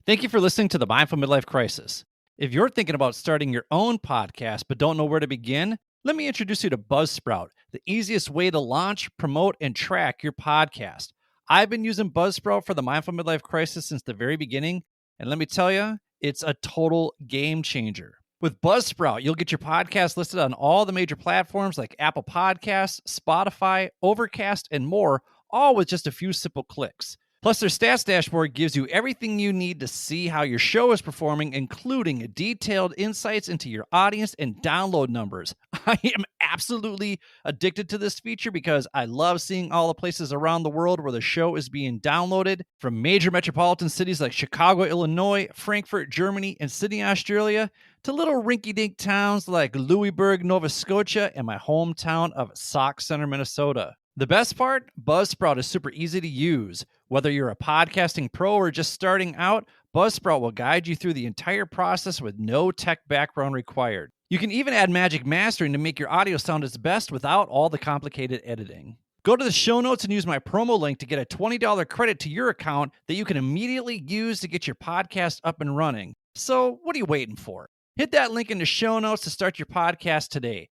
Thank you for listening to the Mindful Midlife Crisis. If you're thinking about starting your own podcast but don't know where to begin, let me introduce you to Buzzsprout, the easiest way to launch, promote, and track your podcast. I've been using Buzzsprout for the Mindful Midlife Crisis since the very beginning, and let me tell you, it's a total game changer. With Buzzsprout, you'll get your podcast listed on all the major platforms like Apple Podcasts, Spotify, Overcast, and more, all with just a few simple clicks. Plus, their stats dashboard gives you everything you need to see how your show is performing, including detailed insights into your audience and download numbers. I am absolutely addicted to this feature because I love seeing all the places around the world where the show is being downloaded, from major metropolitan cities like Chicago, Illinois, Frankfurt, Germany, and Sydney, Australia, to little rinky-dink towns like Louisburg, Nova Scotia, and my hometown of Sauk Center, Minnesota. The best part? Buzzsprout is super easy to use. Whether you're a podcasting pro or just starting out, Buzzsprout will guide you through the entire process with no tech background required. You can even add magic mastering to make your audio sound its best without all the complicated editing. Go to the show notes and use my promo link to get a $20 credit to your account that you can immediately use to get your podcast up and running. So what are you waiting for? Hit that link in the show notes to start your podcast today.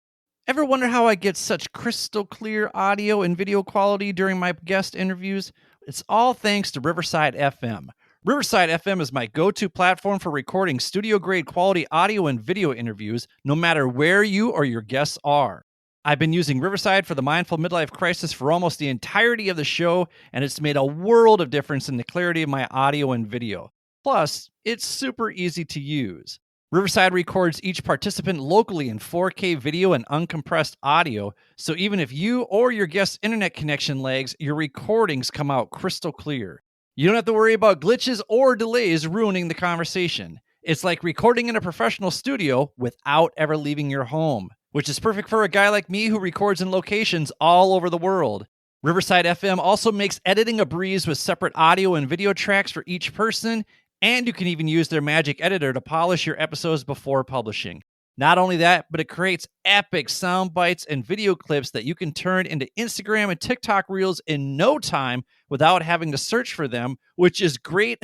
Ever wonder how I get such crystal clear audio and video quality during my guest interviews? It's all thanks to Riverside FM. Riverside FM is my go-to platform for recording studio-grade quality audio and video interviews, no matter where you or your guests are. I've been using Riverside for the Mindful Midlife Crisis for almost the entirety of the show, and it's made a world of difference in the clarity of my audio and video. Plus, it's super easy to use. Riverside records each participant locally in 4K video and uncompressed audio, so even if you or your guest's internet connection lags, your recordings come out crystal clear. You don't have to worry about glitches or delays ruining the conversation. It's like recording in a professional studio without ever leaving your home, which is perfect for a guy like me who records in locations all over the world. Riverside FM also makes editing a breeze with separate audio and video tracks for each person, and you can even use their magic editor to polish your episodes before publishing. Not only that, but it creates epic sound bites and video clips that you can turn into Instagram and TikTok reels in no time without having to search for them, which is great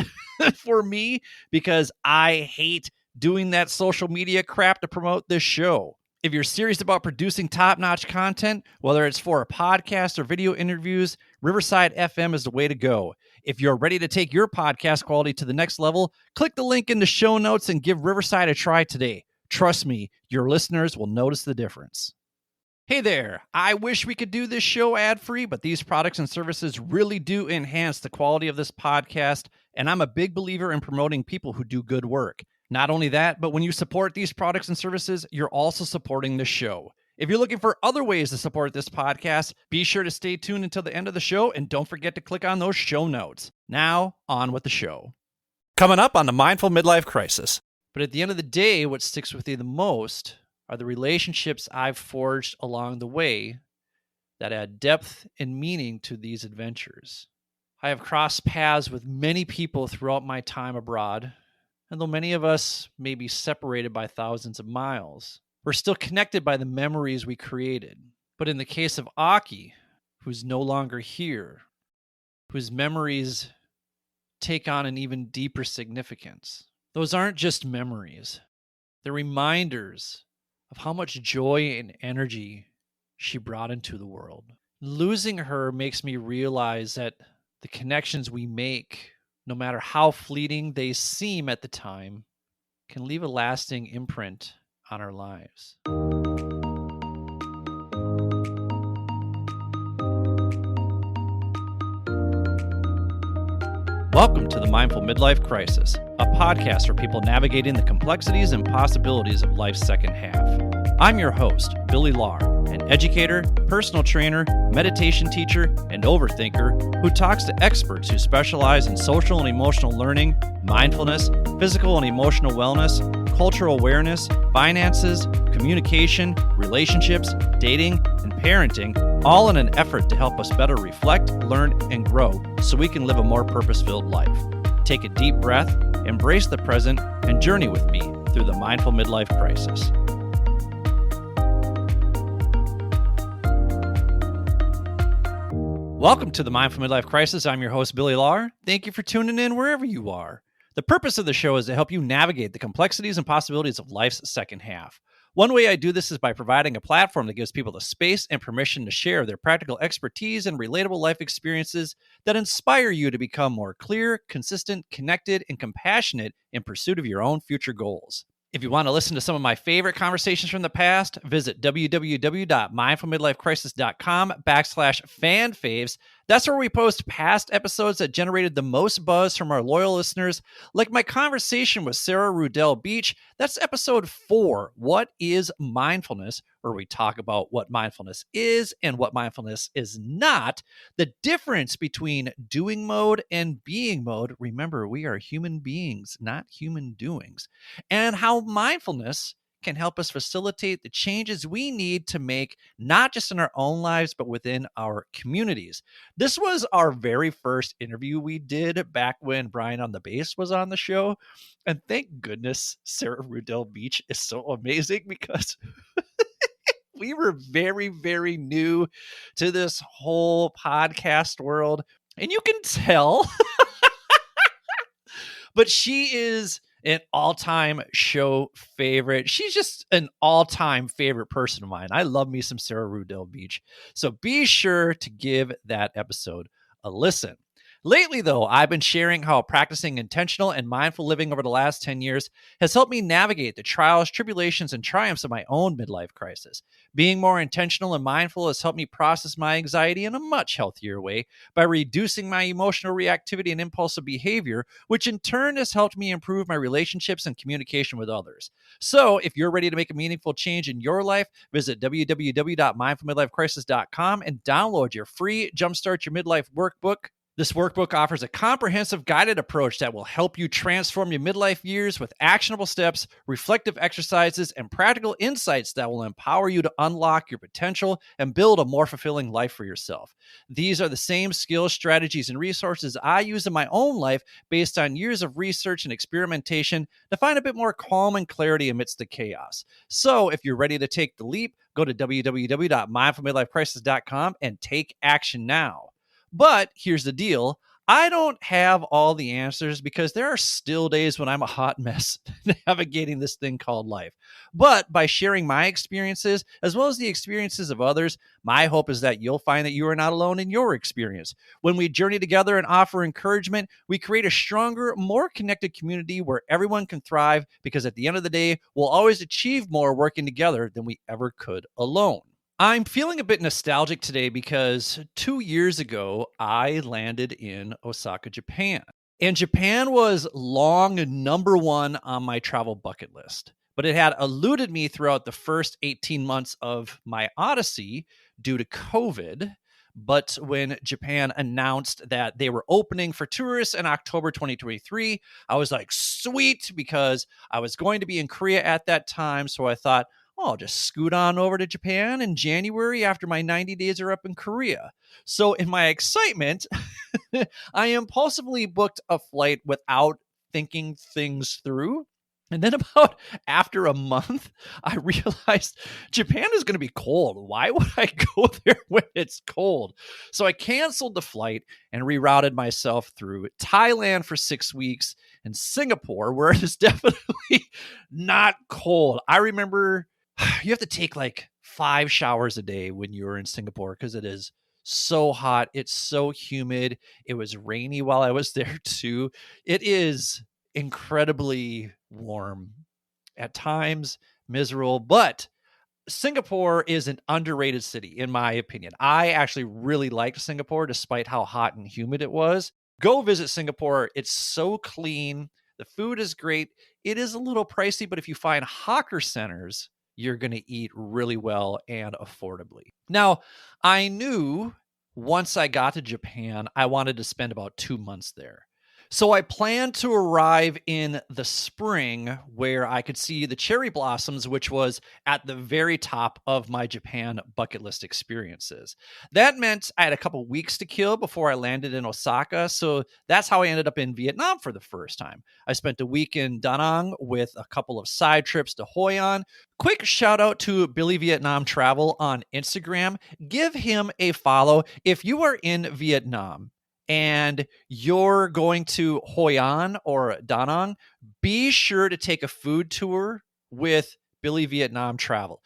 for me because I hate doing that social media crap to promote this show. If you're serious about producing top-notch content, whether it's for a podcast or video interviews, Riverside FM is the way to go. If you're ready to take your podcast quality to the next level, click the link in the show notes and give Riverside a try today. Trust me, your listeners will notice the difference. Hey there, I wish we could do this show ad-free, but these products and services really do enhance the quality of this podcast, and I'm a big believer in promoting people who do good work. Not only that, but when you support these products and services, you're also supporting the show. If you're looking for other ways to support this podcast, be sure to stay tuned until the end of the show and don't forget to click on those show notes. Now, on with the show. Coming up on the Mindful Midlife Crisis. But at the end of the day, what sticks with you the most are the relationships I've forged along the way that add depth and meaning to these adventures. I have crossed paths with many people throughout my time abroad, and though many of us may be separated by thousands of miles, we're still connected by the memories we created. But in the case of Aki, who's no longer here, whose memories take on an even deeper significance, those aren't just memories. They're reminders of how much joy and energy she brought into the world. Losing her makes me realize that the connections we make, no matter how fleeting they seem at the time, can leave a lasting imprint on our lives. Welcome to the Mindful Midlife Crisis, a podcast for people navigating the complexities and possibilities of life's second half. I'm your host, Billy Lahr, an educator, personal trainer, meditation teacher, and overthinker who talks to experts who specialize in social and emotional learning, mindfulness, physical and emotional wellness, cultural awareness, finances, communication, relationships, dating, and parenting, all in an effort to help us better reflect, learn, and grow so we can live a more purpose-filled life. Take a deep breath, embrace the present, and journey with me through the Mindful Midlife Crisis. Welcome to the Mindful Midlife Crisis. I'm your host, Billy Lahr. Thank you for tuning in wherever you are. The purpose of the show is to help you navigate the complexities and possibilities of life's second half. One way I do this is by providing a platform that gives people the space and permission to share their practical expertise and relatable life experiences that inspire you to become more clear, consistent, connected, and compassionate in pursuit of your own future goals. If you want to listen to some of my favorite conversations from the past, visit www.mindfulmidlifecrisis.com/fanfaves. That's where we post past episodes that generated the most buzz from our loyal listeners, like my conversation with Sarah Rudell Beach. That's episode 4, What is Mindfulness? Where we talk about what mindfulness is and what mindfulness is not, the difference between doing mode and being mode. Remember, we are human beings, not human doings, and how mindfulness can help us facilitate the changes we need to make, not just in our own lives, but within our communities. This was our very first interview we did back when Brian on the Bass was on the show. And thank goodness Sarah Rudell Beach is so amazing, because we were very, very new to this whole podcast world. And you can tell, but she is an all-time show favorite. She's just an all-time favorite person of mine. I love me some Sarah Rudell Beach. So be sure to give that episode a listen. Lately, though, I've been sharing how practicing intentional and mindful living over the last 10 years has helped me navigate the trials, tribulations, and triumphs of my own midlife crisis. Being more intentional and mindful has helped me process my anxiety in a much healthier way by reducing my emotional reactivity and impulsive behavior, which in turn has helped me improve my relationships and communication with others. So if you're ready to make a meaningful change in your life, visit www.mindfulmidlifecrisis.com and download your free Jumpstart Your Midlife workbook. This workbook offers a comprehensive guided approach that will help you transform your midlife years with actionable steps, reflective exercises, and practical insights that will empower you to unlock your potential and build a more fulfilling life for yourself. These are the same skills, strategies, and resources I use in my own life based on years of research and experimentation to find a bit more calm and clarity amidst the chaos. So if you're ready to take the leap, go to www.mindfulmidlifecrisis.com and take action now. But here's the deal. I don't have all the answers, because there are still days when I'm a hot mess navigating this thing called life. But by sharing my experiences, as well as the experiences of others, my hope is that you'll find that you are not alone in your experience. When we journey together and offer encouragement, we create a stronger, more connected community where everyone can thrive, because at the end of the day, we'll always achieve more working together than we ever could alone. I'm feeling a bit nostalgic today because 2 years ago, I landed in Osaka, Japan. And Japan was long number one on my travel bucket list, but it had eluded me throughout the first 18 months of my odyssey due to COVID. But when Japan announced that they were opening for tourists in October 2023, I was like, sweet, because I was going to be in Korea at that time. So I thought, oh, I'll just scoot on over to Japan in January after my 90 days are up in Korea. So in my excitement, I impulsively booked a flight without thinking things through. And then about after a month, I realized Japan is going to be cold. Why would I go there when it's cold? So I canceled the flight and rerouted myself through Thailand for 6 weeks and Singapore, where it is definitely not cold. I remember you have to take like 5 showers a day when you're in Singapore, because it is so hot. It's so humid. It was rainy while I was there too. It is incredibly warm, at times miserable, but Singapore is an underrated city, in my opinion. I actually really liked Singapore despite how hot and humid it was. Go visit Singapore. It's so clean. The food is great. It is a little pricey, but if you find hawker centers, you're going to eat really well and affordably. Now, I knew once I got to Japan, I wanted to spend about 2 months there. So I planned to arrive in the spring where I could see the cherry blossoms, which was at the very top of my Japan bucket list experiences. That meant I had a couple weeks to kill before I landed in Osaka. So that's how I ended up in Vietnam for the first time. I spent a week in Da Nang with a couple of side trips to Hoi An. Quick shout out to Billy Vietnam Travel on Instagram. Give him a follow if you are in Vietnam and you're going to Hoi An or Da Nang, be sure to take a food tour with Billy Vietnam Travel.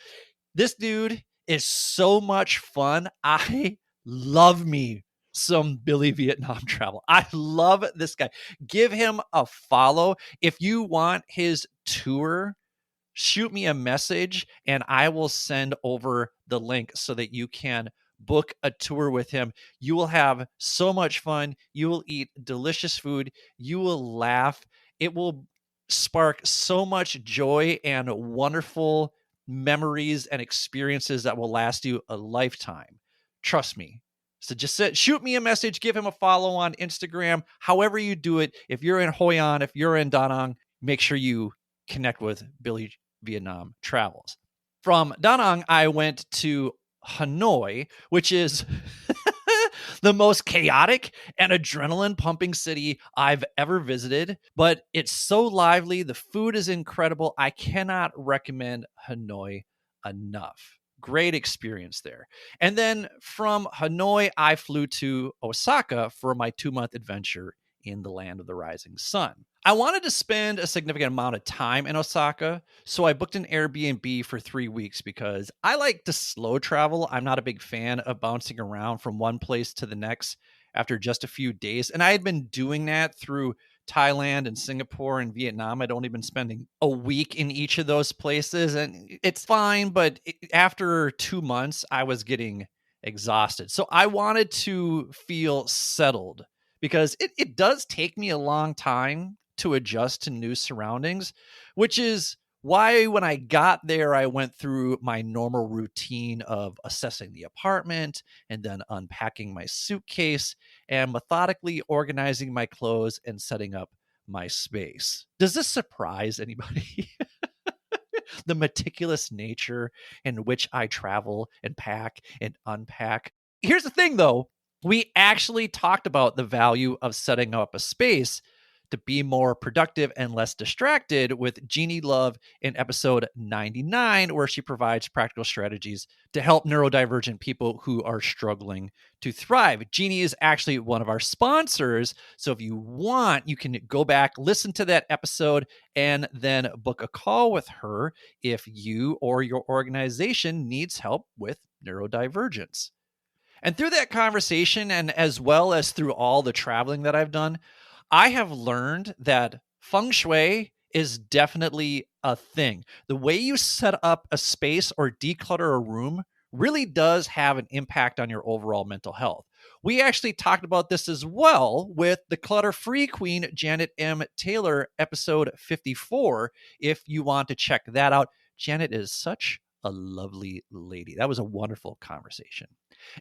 This dude is so much fun. I love me some Billy Vietnam Travel. I love this guy. Give him a follow. If you want his tour, shoot me a message and I will send over the link so that you can book a tour with him. You will have so much fun. You will eat delicious food. You will laugh. It will spark so much joy and wonderful memories and experiences that will last you a lifetime. Trust me. So just shoot me a message, give him a follow on Instagram, however you do it. If you're in Hoi An, if you're in Da Nang, make sure you connect with Billy Vietnam Travels. From Da Nang, I went to Hanoi, which is the most chaotic and adrenaline pumping city I've ever visited, but it's so lively. The food is incredible. I cannot recommend Hanoi enough. Great experience there. And then from Hanoi, I flew to Osaka for my 2-month adventure in the land of the rising sun. I wanted to spend a significant amount of time in Osaka, so I booked an Airbnb for 3 weeks because I like to slow travel. I'm not a big fan of bouncing around from one place to the next after just a few days. And I had been doing that through Thailand and Singapore and Vietnam. I'd only been spending a week in each of those places, and it's fine. But after 2 months, I was getting exhausted. So I wanted to feel settled because it does take me a long time to adjust to new surroundings, which is why when I got there, I went through my normal routine of assessing the apartment and then unpacking my suitcase and methodically organizing my clothes and setting up my space. Does this surprise anybody? The meticulous nature in which I travel and pack and unpack. Here's the thing, though. We actually talked about the value of setting up a space to be more productive and less distracted with Jeannie Love in episode 99, where she provides practical strategies to help neurodivergent people who are struggling to thrive. Jeannie is actually one of our sponsors. So if you want, you can go back, listen to that episode, and then book a call with her if you or your organization needs help with neurodivergence. And through that conversation, and as well as through all the traveling that I've done, I have learned that feng shui is definitely a thing. The way you set up a space or declutter a room really does have an impact on your overall mental health. We actually talked about this as well with the clutter-free queen, Janet M. Taylor, episode 54, if you want to check that out. Janet is such a lovely lady. That was a wonderful conversation.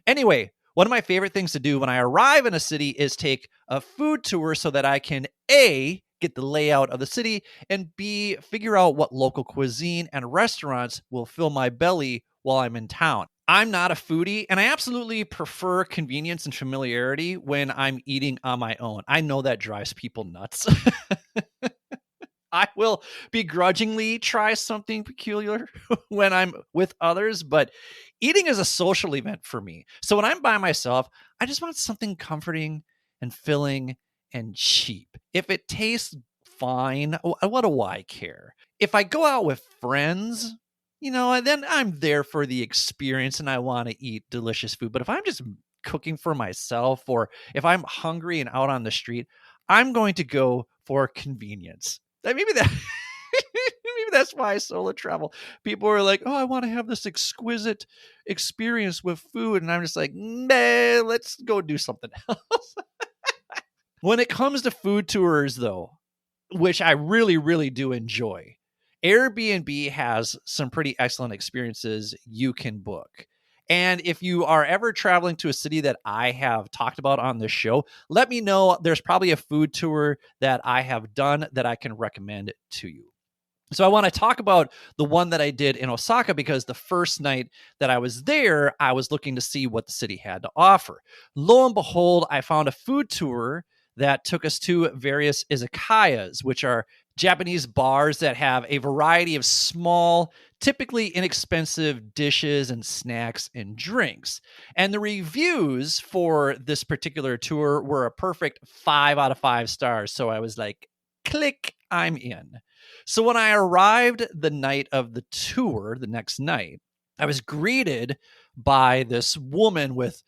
Anyway, one of my favorite things to do when I arrive in a city is take a food tour so that I can A, get the layout of the city, and B, figure out what local cuisine and restaurants will fill my belly while I'm in town. I'm not a foodie, and I absolutely prefer convenience and familiarity when I'm eating on my own. I know that drives people nuts. I will begrudgingly try something peculiar when I'm with others, but eating is a social event for me. So when I'm by myself, I just want something comforting and filling and cheap. If it tastes fine, what do I care? If I go out with friends, then I'm there for the experience and I want to eat delicious food. But if I'm just cooking for myself, or if I'm hungry and out on the street, I'm going to go for convenience. Maybe that's why I solo travel. People are like, oh, I want to have this exquisite experience with food. And I'm just like, nah, let's go do something else. When it comes to food tours, though, which I really, really do enjoy, Airbnb has some pretty excellent experiences you can book. And if you are ever traveling to a city that I have talked about on this show, let me know. There's probably a food tour that I have done that I can recommend to you. So I want to talk about the one that I did in Osaka because the first night that I was there, I was looking to see what the city had to offer. Lo and behold, I found a food tour that took us to various izakayas, which are Japanese bars that have a variety of small, typically inexpensive dishes and snacks and drinks. And the reviews for this particular tour were a perfect 5 out of 5 stars. So I was like, click, I'm in. So when I arrived the night of the tour, the next night, I was greeted by this woman with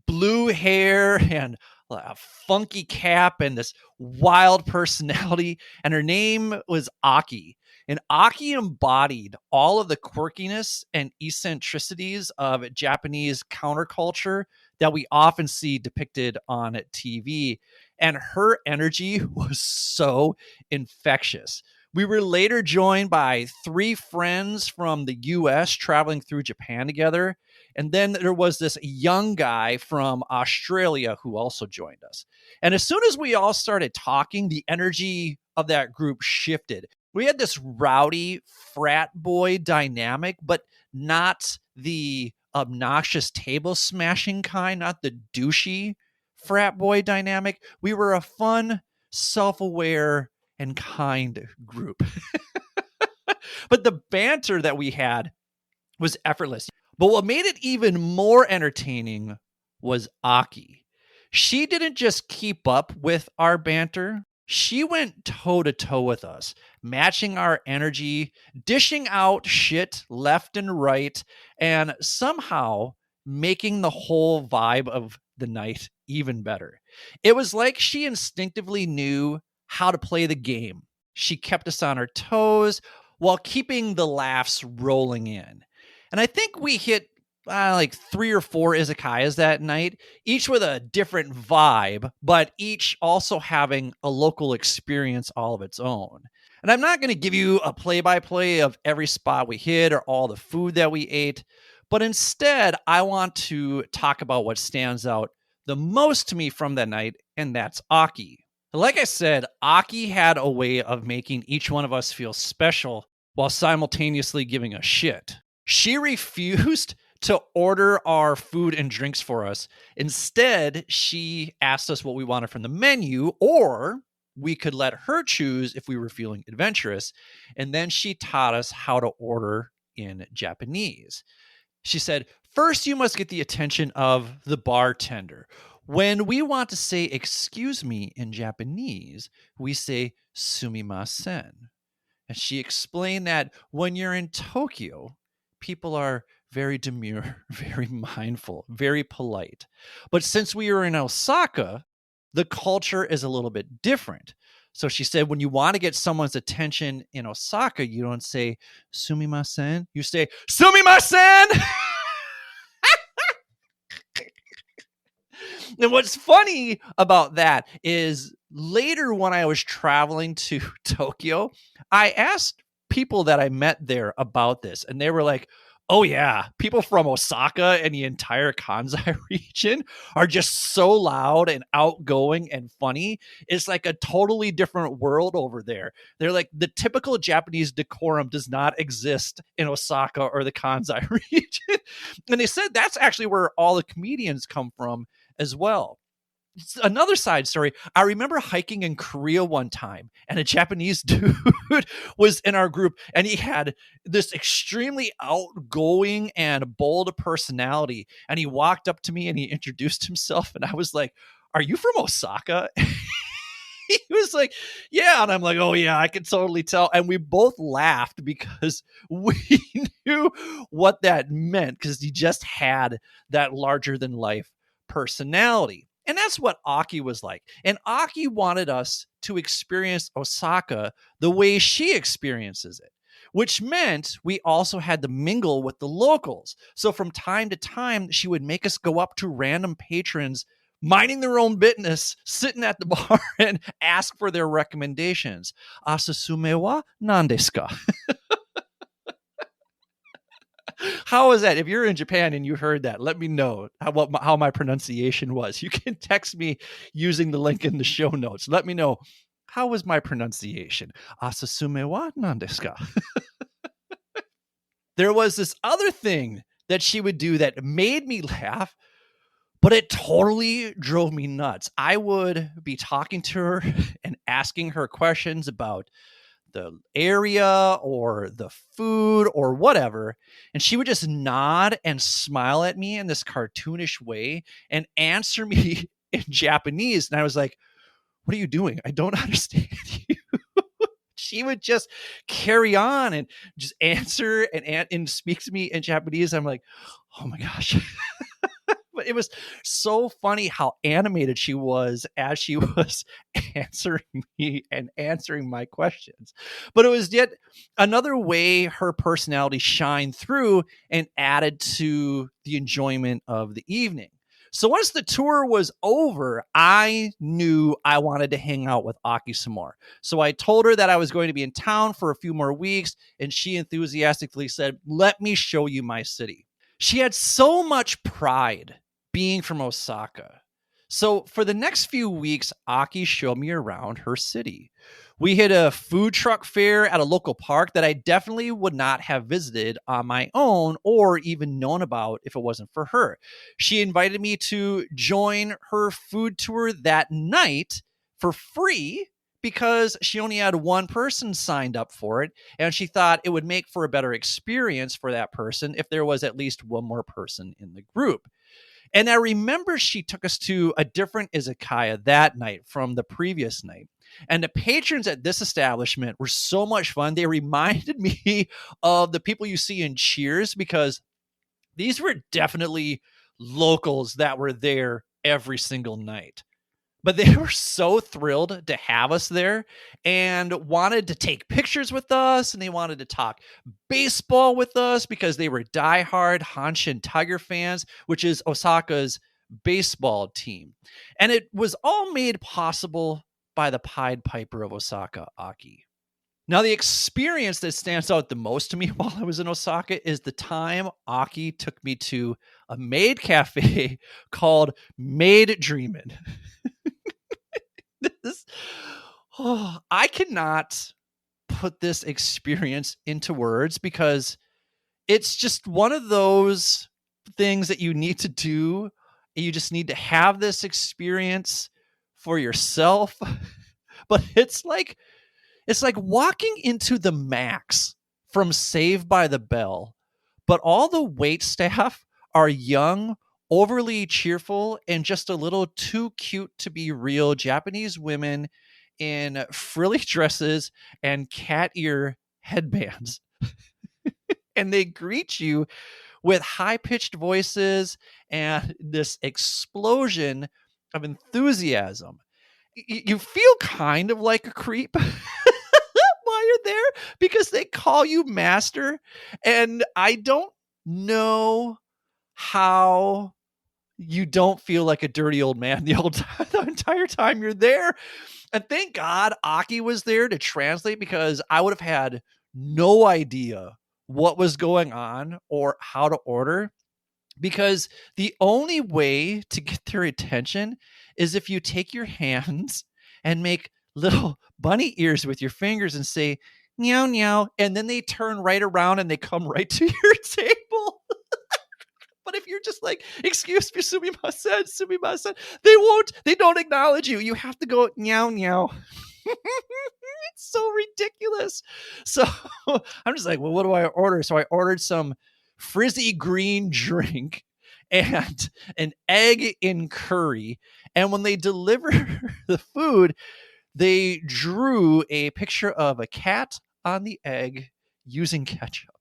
blue hair and a funky cap and this wild personality. And her name was Aki. And Aki embodied all of the quirkiness and eccentricities of Japanese counterculture that we often see depicted on TV. And her energy was so infectious. We were later joined by 3 friends from the US traveling through Japan together. And then there was this young guy from Australia who also joined us. And as soon as we all started talking, the energy of that group shifted. We had this rowdy frat boy dynamic, but not the obnoxious table smashing kind, not the douchey frat boy dynamic. We were a fun, self-aware, and kind group. But the banter that we had was effortless. But what made it even more entertaining was Aki. She didn't just keep up with our banter. She went toe to toe with us, matching our energy, dishing out shit left and right, and somehow making the whole vibe of the night even better. It was like she instinctively knew how to play the game. She kept us on our toes while keeping the laughs rolling in. And I think we hit like 3 or 4 izakayas that night, each with a different vibe, but each also having a local experience all of its own. And I'm not going to give you a play-by-play of every spot we hit or all the food that we ate, but instead, I want to talk about what stands out the most to me from that night, and that's Aki. Like I said, Aki had a way of making each one of us feel special while simultaneously giving us shit. She refused to order our food and drinks for us. Instead, she asked us what we wanted from the menu, or we could let her choose if we were feeling adventurous. And then she taught us how to order in Japanese. She said, first, you must get the attention of the bartender. When we want to say excuse me in Japanese, we say sumimasen. And she explained that when you're in Tokyo, people are very demure, very mindful, very polite. But since we are in Osaka, the culture is a little bit different. So she said, when you want to get someone's attention in Osaka, you don't say sumimasen, you say sumimasen. And what's funny about that is later when I was traveling to Tokyo, I asked people that I met there about this, and they were like, oh yeah, people from Osaka and the entire Kansai region are just so loud and outgoing and funny. It's like a totally different world over there. They're like, the typical Japanese decorum does not exist in Osaka or the Kansai region. And they said that's actually where all the comedians come from as well. Another side story, I remember hiking in Korea one time, and a Japanese dude was in our group, and he had this extremely outgoing and bold personality. And he walked up to me and he introduced himself, and I was like, are you from Osaka? He was like, yeah. And I'm like, oh yeah, I can totally tell. And we both laughed because we knew what that meant, because he just had that larger than life personality. And that's what Aki was like. And Aki wanted us to experience Osaka the way she experiences it, which meant we also had to mingle with the locals. So from time to time, she would make us go up to random patrons minding their own business, sitting at the bar, and ask for their recommendations. Asasume wa nan desu ka? How is that? If you're in Japan and you heard that, let me know how my pronunciation was. You can text me using the link in the show notes. Let me know, how was my pronunciation? Asasume wa nan desu ka? There was this other thing that she would do that made me laugh, But it totally drove me nuts. I would be talking to her and asking her questions about the area or the food or whatever. And she would just nod and smile at me in this cartoonish way and answer me in Japanese. And I was like, what are you doing? I don't understand you. She would just carry on and just answer and speak to me in Japanese. I'm like, oh my gosh. But it was so funny how animated she was as she was answering me and answering my questions. But it was yet another way her personality shined through and added to the enjoyment of the evening. So once the tour was over, I knew I wanted to hang out with Aki some more. So I told her that I was going to be in town for a few more weeks, and she enthusiastically said, "Let me show you my city." She had so much pride being from Osaka. So for the next few weeks, Aki showed me around her city. We hit a food truck fair at a local park that I definitely would not have visited on my own or even known about if it wasn't for her. She invited me to join her food tour that night for free because she only had one person signed up for it, and she thought it would make for a better experience for that person if there was at least one more person in the group. And I remember she took us to a different izakaya that night from the previous night. And the patrons at this establishment were so much fun. They reminded me of the people you see in Cheers because these were definitely locals that were there every single night. But they were so thrilled to have us there and wanted to take pictures with us, and they wanted to talk baseball with us because they were diehard Hanshin Tiger fans, which is Osaka's baseball team. And it was all made possible by the Pied Piper of Osaka, Aki. Now, the experience that stands out the most to me while I was in Osaka is the time Aki took me to a maid cafe called Maid Dreamin'. This, I cannot put this experience into words because it's just one of those things that you need to do. You just need to have this experience for yourself. But it's like walking into the Max from Saved by the Bell, but all the wait staff are young, overly cheerful, and just a little too cute to be real Japanese women in frilly dresses and cat ear headbands. And they greet you with high-pitched voices and this explosion of enthusiasm. You feel kind of like a creep while you're there because they call you master. And I don't know how you don't feel like a dirty old man the entire time you're there. And thank God Aki was there to translate because I would have had no idea what was going on or how to order, because the only way to get their attention is if you take your hands and make little bunny ears with your fingers and say meow meow, and then they turn right around and they come right to your table. But if you're just like, excuse me, sumimasen, they don't acknowledge you. You have to go meow meow. It's so ridiculous. So I'm just like, well, what do I order? So I ordered some frizzy green drink and an egg in curry. And when they deliver the food, they drew a picture of a cat on the egg using ketchup.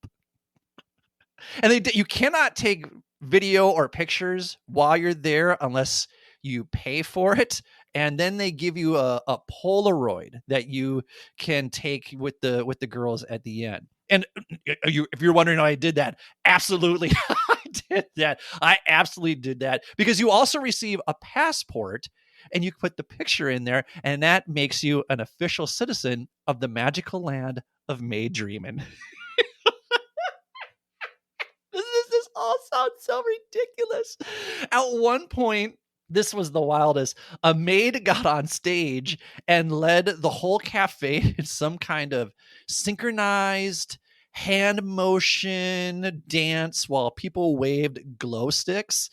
And you cannot take video or pictures while you're there unless you pay for it. And then they give you a Polaroid that you can take with the girls at the end. And if you're wondering how I did that, absolutely, I did that. I absolutely did that because you also receive a passport and you put the picture in there, and that makes you an official citizen of the magical land of Maid Dreamin'. This all sounds so ridiculous. At one point, this was the wildest. A maid got on stage and led the whole cafe in some kind of synchronized hand motion dance while people waved glow sticks.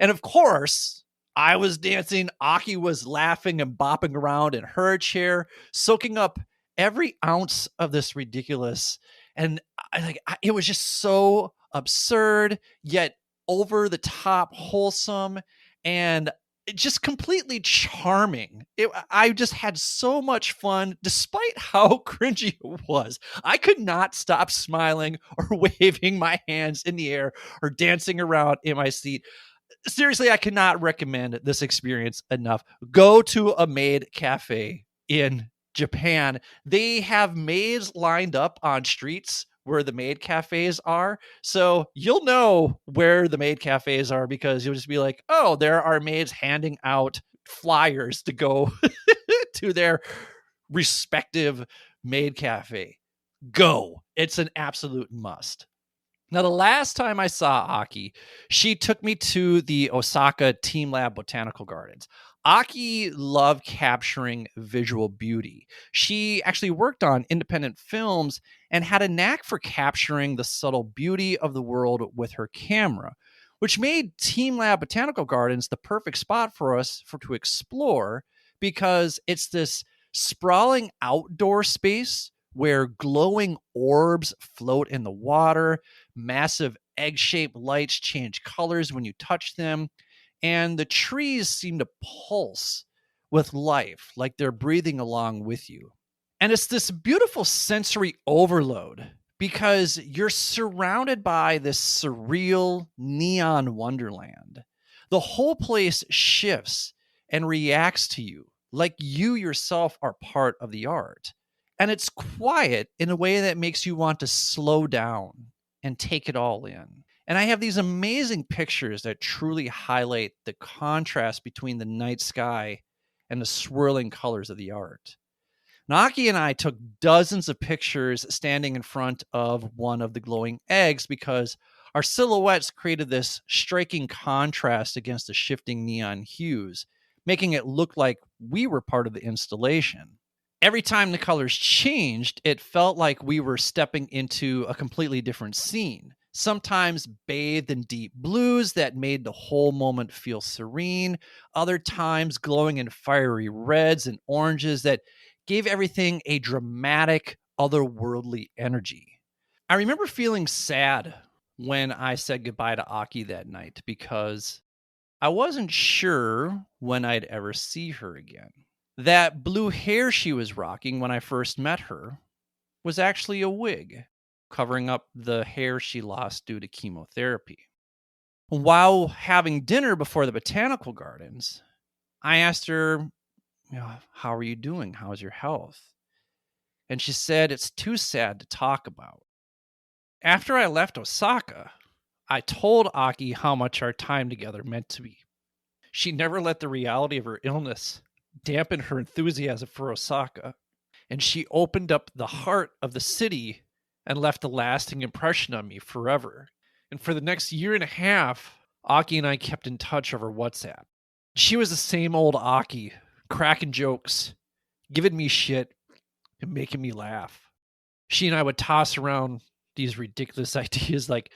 And of course, I was dancing. Aki was laughing and bopping around in her chair, soaking up every ounce of this ridiculous. And it was just so absurd, yet over the top wholesome and just completely charming. I just had so much fun despite how cringy it was. I could not stop smiling or waving my hands in the air or dancing around in my seat. Seriously, I cannot recommend this experience enough. Go to a maid cafe in Japan. They have maids lined up on streets where the maid cafes are. So you'll know where the maid cafes are because you'll just be like, oh, there are maids handing out flyers to go to their respective maid cafe. Go. It's an absolute must. Now, the last time I saw Aki, she took me to the Osaka teamLab Botanical Gardens. Aki loved capturing visual beauty. She actually worked on independent films and had a knack for capturing the subtle beauty of the world with her camera, which made teamLab Botanical Gardens the perfect spot for us to explore because it's this sprawling outdoor space where glowing orbs float in the water, massive egg-shaped lights change colors when you touch them, and the trees seem to pulse with life, like they're breathing along with you. And it's this beautiful sensory overload because you're surrounded by this surreal neon wonderland. The whole place shifts and reacts to you like you yourself are part of the art. And it's quiet in a way that makes you want to slow down and take it all in. And I have these amazing pictures that truly highlight the contrast between the night sky and the swirling colors of the art. Naki and I took dozens of pictures standing in front of one of the glowing eggs because our silhouettes created this striking contrast against the shifting neon hues, making it look like we were part of the installation. Every time the colors changed, it felt like we were stepping into a completely different scene, sometimes bathed in deep blues that made the whole moment feel serene, other times glowing in fiery reds and oranges that gave everything a dramatic, otherworldly energy. I remember feeling sad when I said goodbye to Aki that night because I wasn't sure when I'd ever see her again. That blue hair she was rocking when I first met her was actually a wig, covering up the hair she lost due to chemotherapy. While having dinner before the Botanical Gardens, I asked her, how are you doing? How's your health? And she said it's too sad to talk about. After I left Osaka, I told Aki how much our time together meant to me. She never let the reality of her illness dampen her enthusiasm for Osaka, and she opened up the heart of the city and left a lasting impression on me forever. And for the next year and a half, Aki and I kept in touch over WhatsApp. She was the same old Aki, cracking jokes, giving me shit, and making me laugh. She and I would toss around these ridiculous ideas like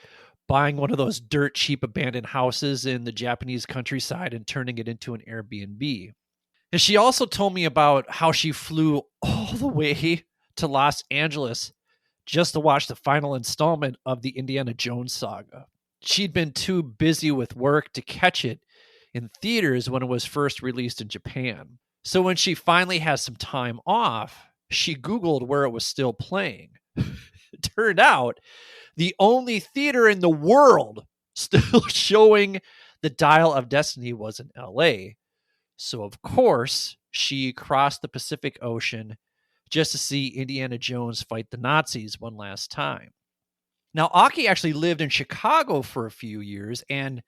buying one of those dirt cheap abandoned houses in the Japanese countryside and turning it into an Airbnb. And she also told me about how she flew all the way to Los Angeles just to watch the final installment of the Indiana Jones saga. She'd been too busy with work to catch it in theaters when it was first released in Japan. So when she finally has some time off, she Googled where it was still playing. It turned out the only theater in the world still showing The Dial of Destiny was in LA. So, of course, she crossed the Pacific Ocean just to see Indiana Jones fight the Nazis one last time. Now, Aki actually lived in Chicago for a few years, and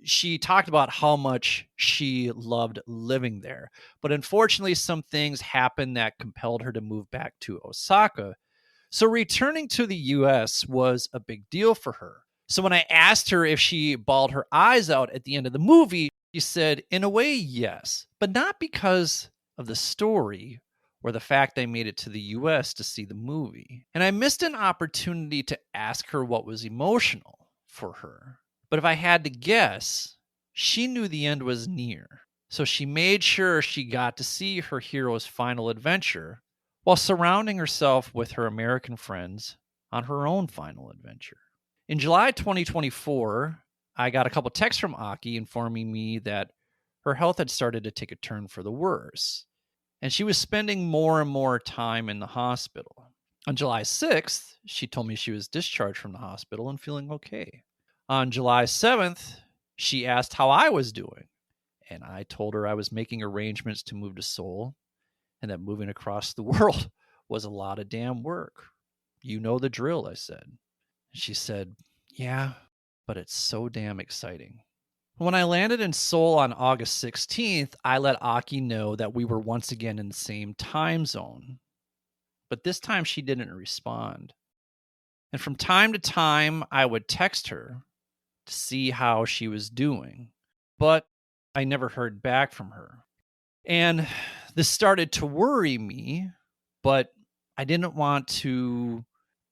she talked about how much she loved living there. But unfortunately, some things happened that compelled her to move back to Osaka. So returning to the US was a big deal for her. So when I asked her if she bawled her eyes out at the end of the movie, she said, in a way, yes, but not because of the story or the fact I made it to the US to see the movie. And I missed an opportunity to ask her what was emotional for her. But if I had to guess, she knew the end was near. So she made sure she got to see her hero's final adventure while surrounding herself with her American friends on her own final adventure. In July 2024, I got a couple texts from Aki informing me that her health had started to take a turn for the worse, and she was spending more and more time in the hospital. On July 6th, she told me she was discharged from the hospital and feeling okay. On July 7th, she asked how I was doing, and I told her I was making arrangements to move to Seoul and that moving across the world was a lot of damn work. You know the drill, I said. She said, yeah, but it's so damn exciting. When I landed in Seoul on August 16th, I let Aki know that we were once again in the same time zone. But this time she didn't respond. And from time to time, I would text her to see how she was doing. But I never heard back from her. And this started to worry me, but I didn't want to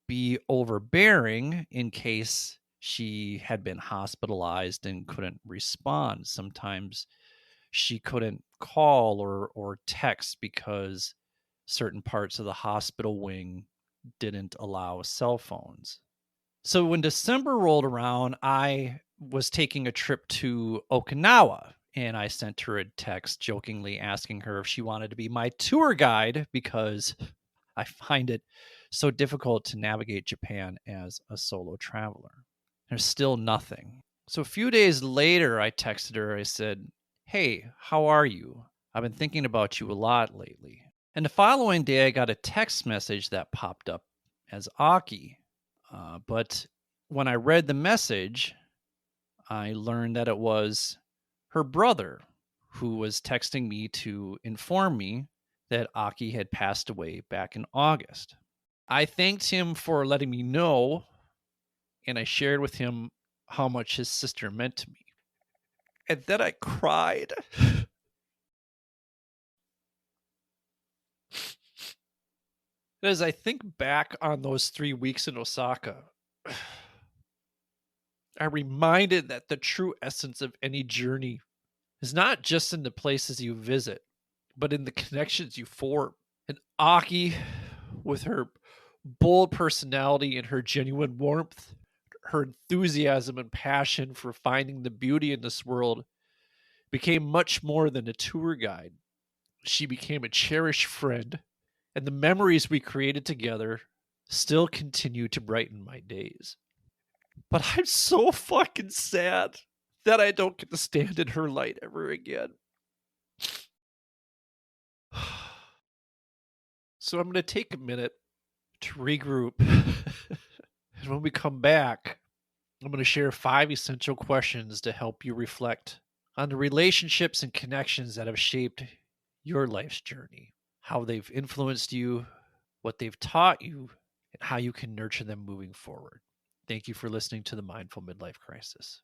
be overbearing in case she had been hospitalized and couldn't respond. Sometimes she couldn't call or text because certain parts of the hospital wing didn't allow cell phones. So when December rolled around, I was taking a trip to Okinawa, and I sent her a text jokingly asking her if she wanted to be my tour guide because I find it so difficult to navigate Japan as a solo traveler. There's still nothing. So a few days later, I texted her. I said, hey, how are you? I've been thinking about you a lot lately. And the following day, I got a text message that popped up as Aki. But when I read the message, I learned that it was her brother who was texting me to inform me that Aki had passed away back in August. I thanked him for letting me know, and I shared with him how much his sister meant to me. And then I cried. As I think back on those 3 weeks in Osaka, I'm reminded that the true essence of any journey is not just in the places you visit, but in the connections you form. And Aki, with her bold personality and her genuine warmth, her enthusiasm and passion for finding the beauty in this world, became much more than a tour guide. She became a cherished friend, and the memories we created together still continue to brighten my days. But I'm so fucking sad that I don't get to stand in her light ever again. So I'm going to take a minute to regroup. And when we come back, I'm going to share 5 essential questions to help you reflect on the relationships and connections that have shaped your life's journey, how they've influenced you, what they've taught you, and how you can nurture them moving forward. Thank you for listening to the Mindful Midlife Crisis.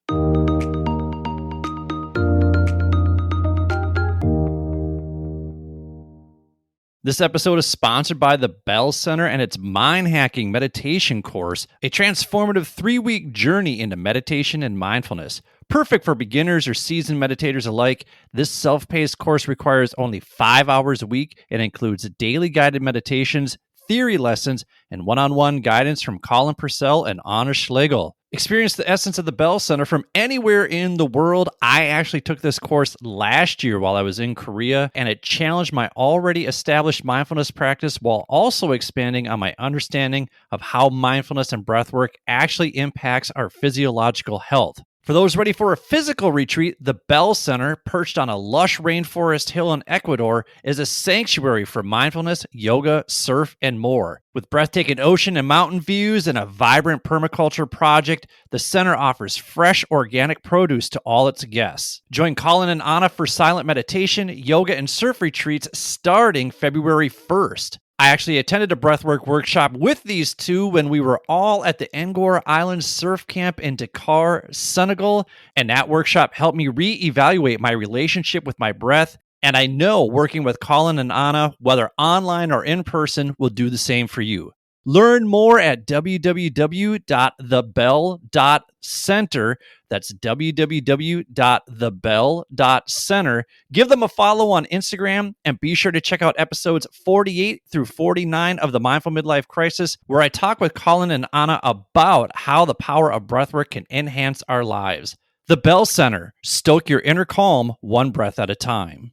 This episode is sponsored by the Bell Center and its Mind Hacking Meditation course, a transformative 3-week journey into meditation and mindfulness. Perfect for beginners or seasoned meditators alike, this self-paced course requires only 5 hours a week and includes daily guided meditations, theory lessons, and one-on-one guidance from Colin Purcell and Anna Schlegel. Experience the essence of the Bell Center from anywhere in the world. I actually took this course last year while I was in Korea, and it challenged my already established mindfulness practice while also expanding on my understanding of how mindfulness and breathwork actually impacts our physiological health. For those ready for a physical retreat, the Bell Center, perched on a lush rainforest hill in Ecuador, is a sanctuary for mindfulness, yoga, surf, and more. With breathtaking ocean and mountain views and a vibrant permaculture project, the center offers fresh, organic produce to all its guests. Join Colin and Anna for silent meditation, yoga, and surf retreats starting February 1st. I actually attended a breathwork workshop with these two when we were all at the Ngor Island Surf Camp in Dakar, Senegal, and that workshop helped me reevaluate my relationship with my breath, and I know working with Colin and Anna, whether online or in person, will do the same for you. Learn more at www.thebell.center. That's www.thebell.center. Give them a follow on Instagram and be sure to check out episodes 48 through 49 of the Mindful Midlife Crisis, where I talk with Colin and Anna about how the power of breathwork can enhance our lives. The Bell Center. Stoke your inner calm one breath at a time.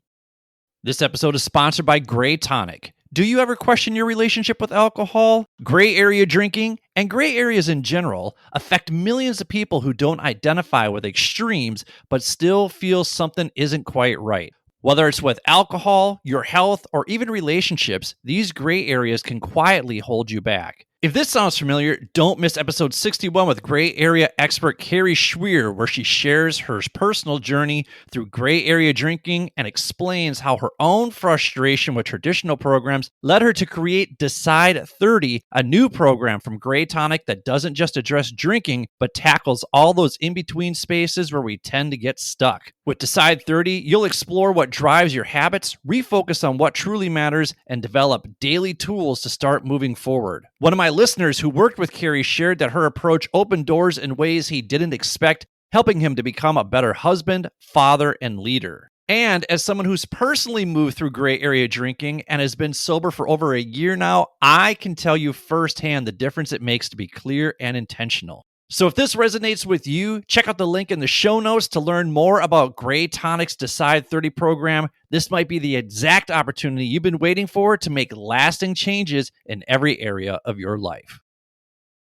This episode is sponsored by Gray Tonic. Do you ever question your relationship with alcohol? Gray area drinking and gray areas in general affect millions of people who don't identify with extremes but still feel something isn't quite right. Whether it's with alcohol, your health, or even relationships, these gray areas can quietly hold you back. If this sounds familiar, don't miss episode 61 with gray area expert Carrie Schweer, where she shares her personal journey through gray area drinking and explains how her own frustration with traditional programs led her to create Decide 30, a new program from Gray Tonic that doesn't just address drinking, but tackles all those in-between spaces where we tend to get stuck. With Decide 30, you'll explore what drives your habits, refocus on what truly matters, and develop daily tools to start moving forward. One of my listeners who worked with Carrie shared that her approach opened doors in ways he didn't expect, helping him to become a better husband, father, and leader. And as someone who's personally moved through gray area drinking and has been sober for over a year now, I can tell you firsthand the difference it makes to be clear and intentional. So if this resonates with you, check out the link in the show notes to learn more about Gray Tonic's Decide 30 program. This might be the exact opportunity you've been waiting for to make lasting changes in every area of your life.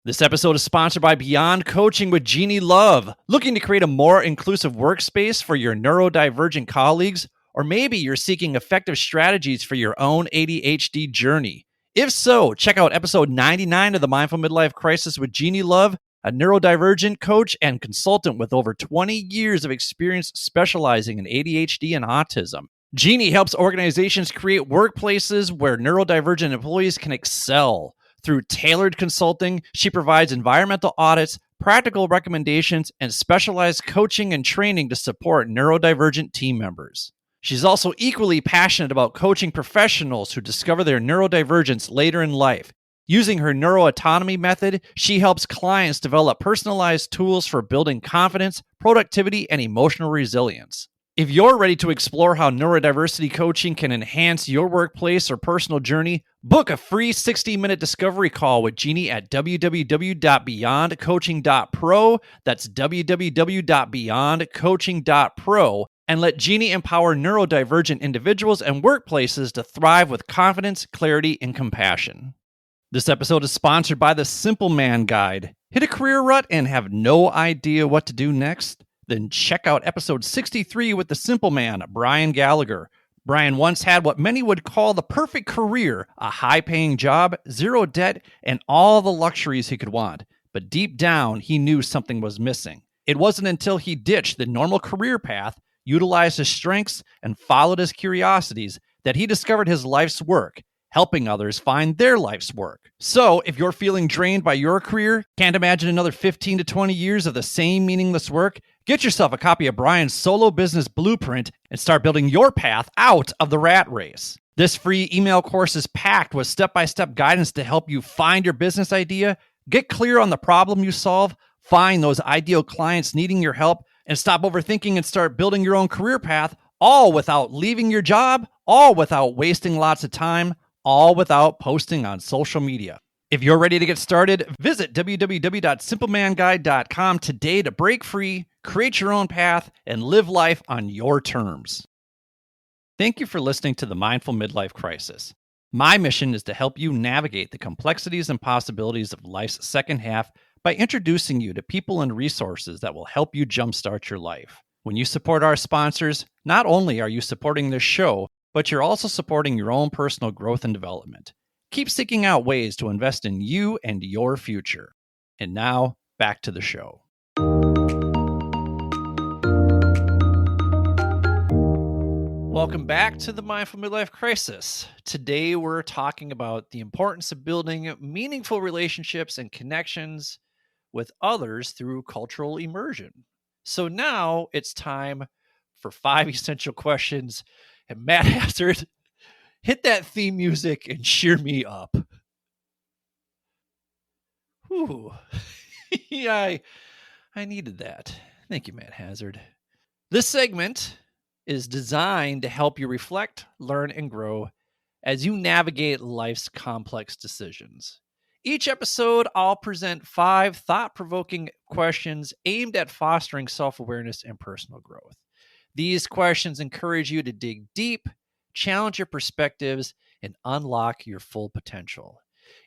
This episode is sponsored by Beyond Coaching with Jeannie Love. Looking to create a more inclusive workspace for your neurodivergent colleagues? Or maybe you're seeking effective strategies for your own ADHD journey. If so, check out episode 99 of the Mindful Midlife Crisis with Jeannie Love, a neurodivergent coach and consultant with over 20 years of experience specializing in ADHD and autism. Jeannie helps organizations create workplaces where neurodivergent employees can excel. Through tailored consulting, she provides environmental audits, practical recommendations, and specialized coaching and training to support neurodivergent team members. She's also equally passionate about coaching professionals who discover their neurodivergence later in life. Using her neuroautonomy method, she helps clients develop personalized tools for building confidence, productivity, and emotional resilience. If you're ready to explore how neurodiversity coaching can enhance your workplace or personal journey, book a free 60-minute discovery call with Jeannie at www.beyondcoaching.pro. That's www.beyondcoaching.pro. And let Jeannie empower neurodivergent individuals and workplaces to thrive with confidence, clarity, and compassion. This episode is sponsored by the Simple Man Guide. Hit a career rut and have no idea what to do next? Then check out episode 63 with the Simple Man, Brian Gallagher. Brian once had what many would call the perfect career, a high-paying job, zero debt, and all the luxuries he could want. But deep down, he knew something was missing. It wasn't until he ditched the normal career path, utilized his strengths, and followed his curiosities that he discovered his life's work, helping others find their life's work. So, if you're feeling drained by your career, can't imagine another 15 to 20 years of the same meaningless work, get yourself a copy of Brian's Solo Business Blueprint and start building your path out of the rat race. This free email course is packed with step-by-step guidance to help you find your business idea, get clear on the problem you solve, find those ideal clients needing your help, and stop overthinking and start building your own career path, all without leaving your job, all without wasting lots of time, all without posting on social media. If you're ready to get started, visit www.simplemanguide.com today to break free, create your own path, and live life on your terms. Thank you for listening to the Mindful Midlife Crisis. My mission is to help you navigate the complexities and possibilities of life's second half by introducing you to people and resources that will help you jumpstart your life. When you support our sponsors, not only are you supporting this show, but you're also supporting your own personal growth and development. Keep seeking out ways to invest in you and your future. And now, back to the show. Welcome back to the Mindful Midlife Crisis. Today, we're talking about the importance of building meaningful relationships and connections with others through cultural immersion. So now it's time for 5 essential questions. And Matt Hazard, hit that theme music and cheer me up. Ooh. Yeah, I needed that. Thank you, Matt Hazard. This segment is designed to help you reflect, learn, and grow as you navigate life's complex decisions. Each episode, I'll present 5 thought provoking questions aimed at fostering self awareness and personal growth. These questions encourage you to dig deep, challenge your perspectives, and unlock your full potential.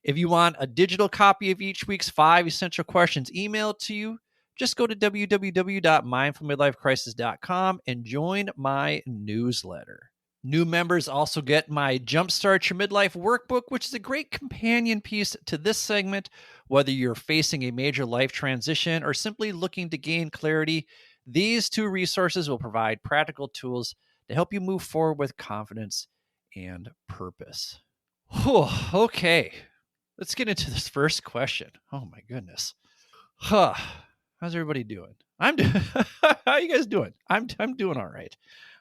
If you want a digital copy of each week's 5 essential questions emailed to you, just go to www.mindfulmidlifecrisis.com and join my newsletter. New members also get my Jumpstart Your Midlife workbook, which is a great companion piece to this segment. Whether you're facing a major life transition or simply looking to gain clarity, these 2 resources will provide practical tools to help you move forward with confidence and purpose. Whew, okay, let's get into this first question. Oh my goodness. Huh. How's everybody doing? How are you guys doing? I'm doing all right.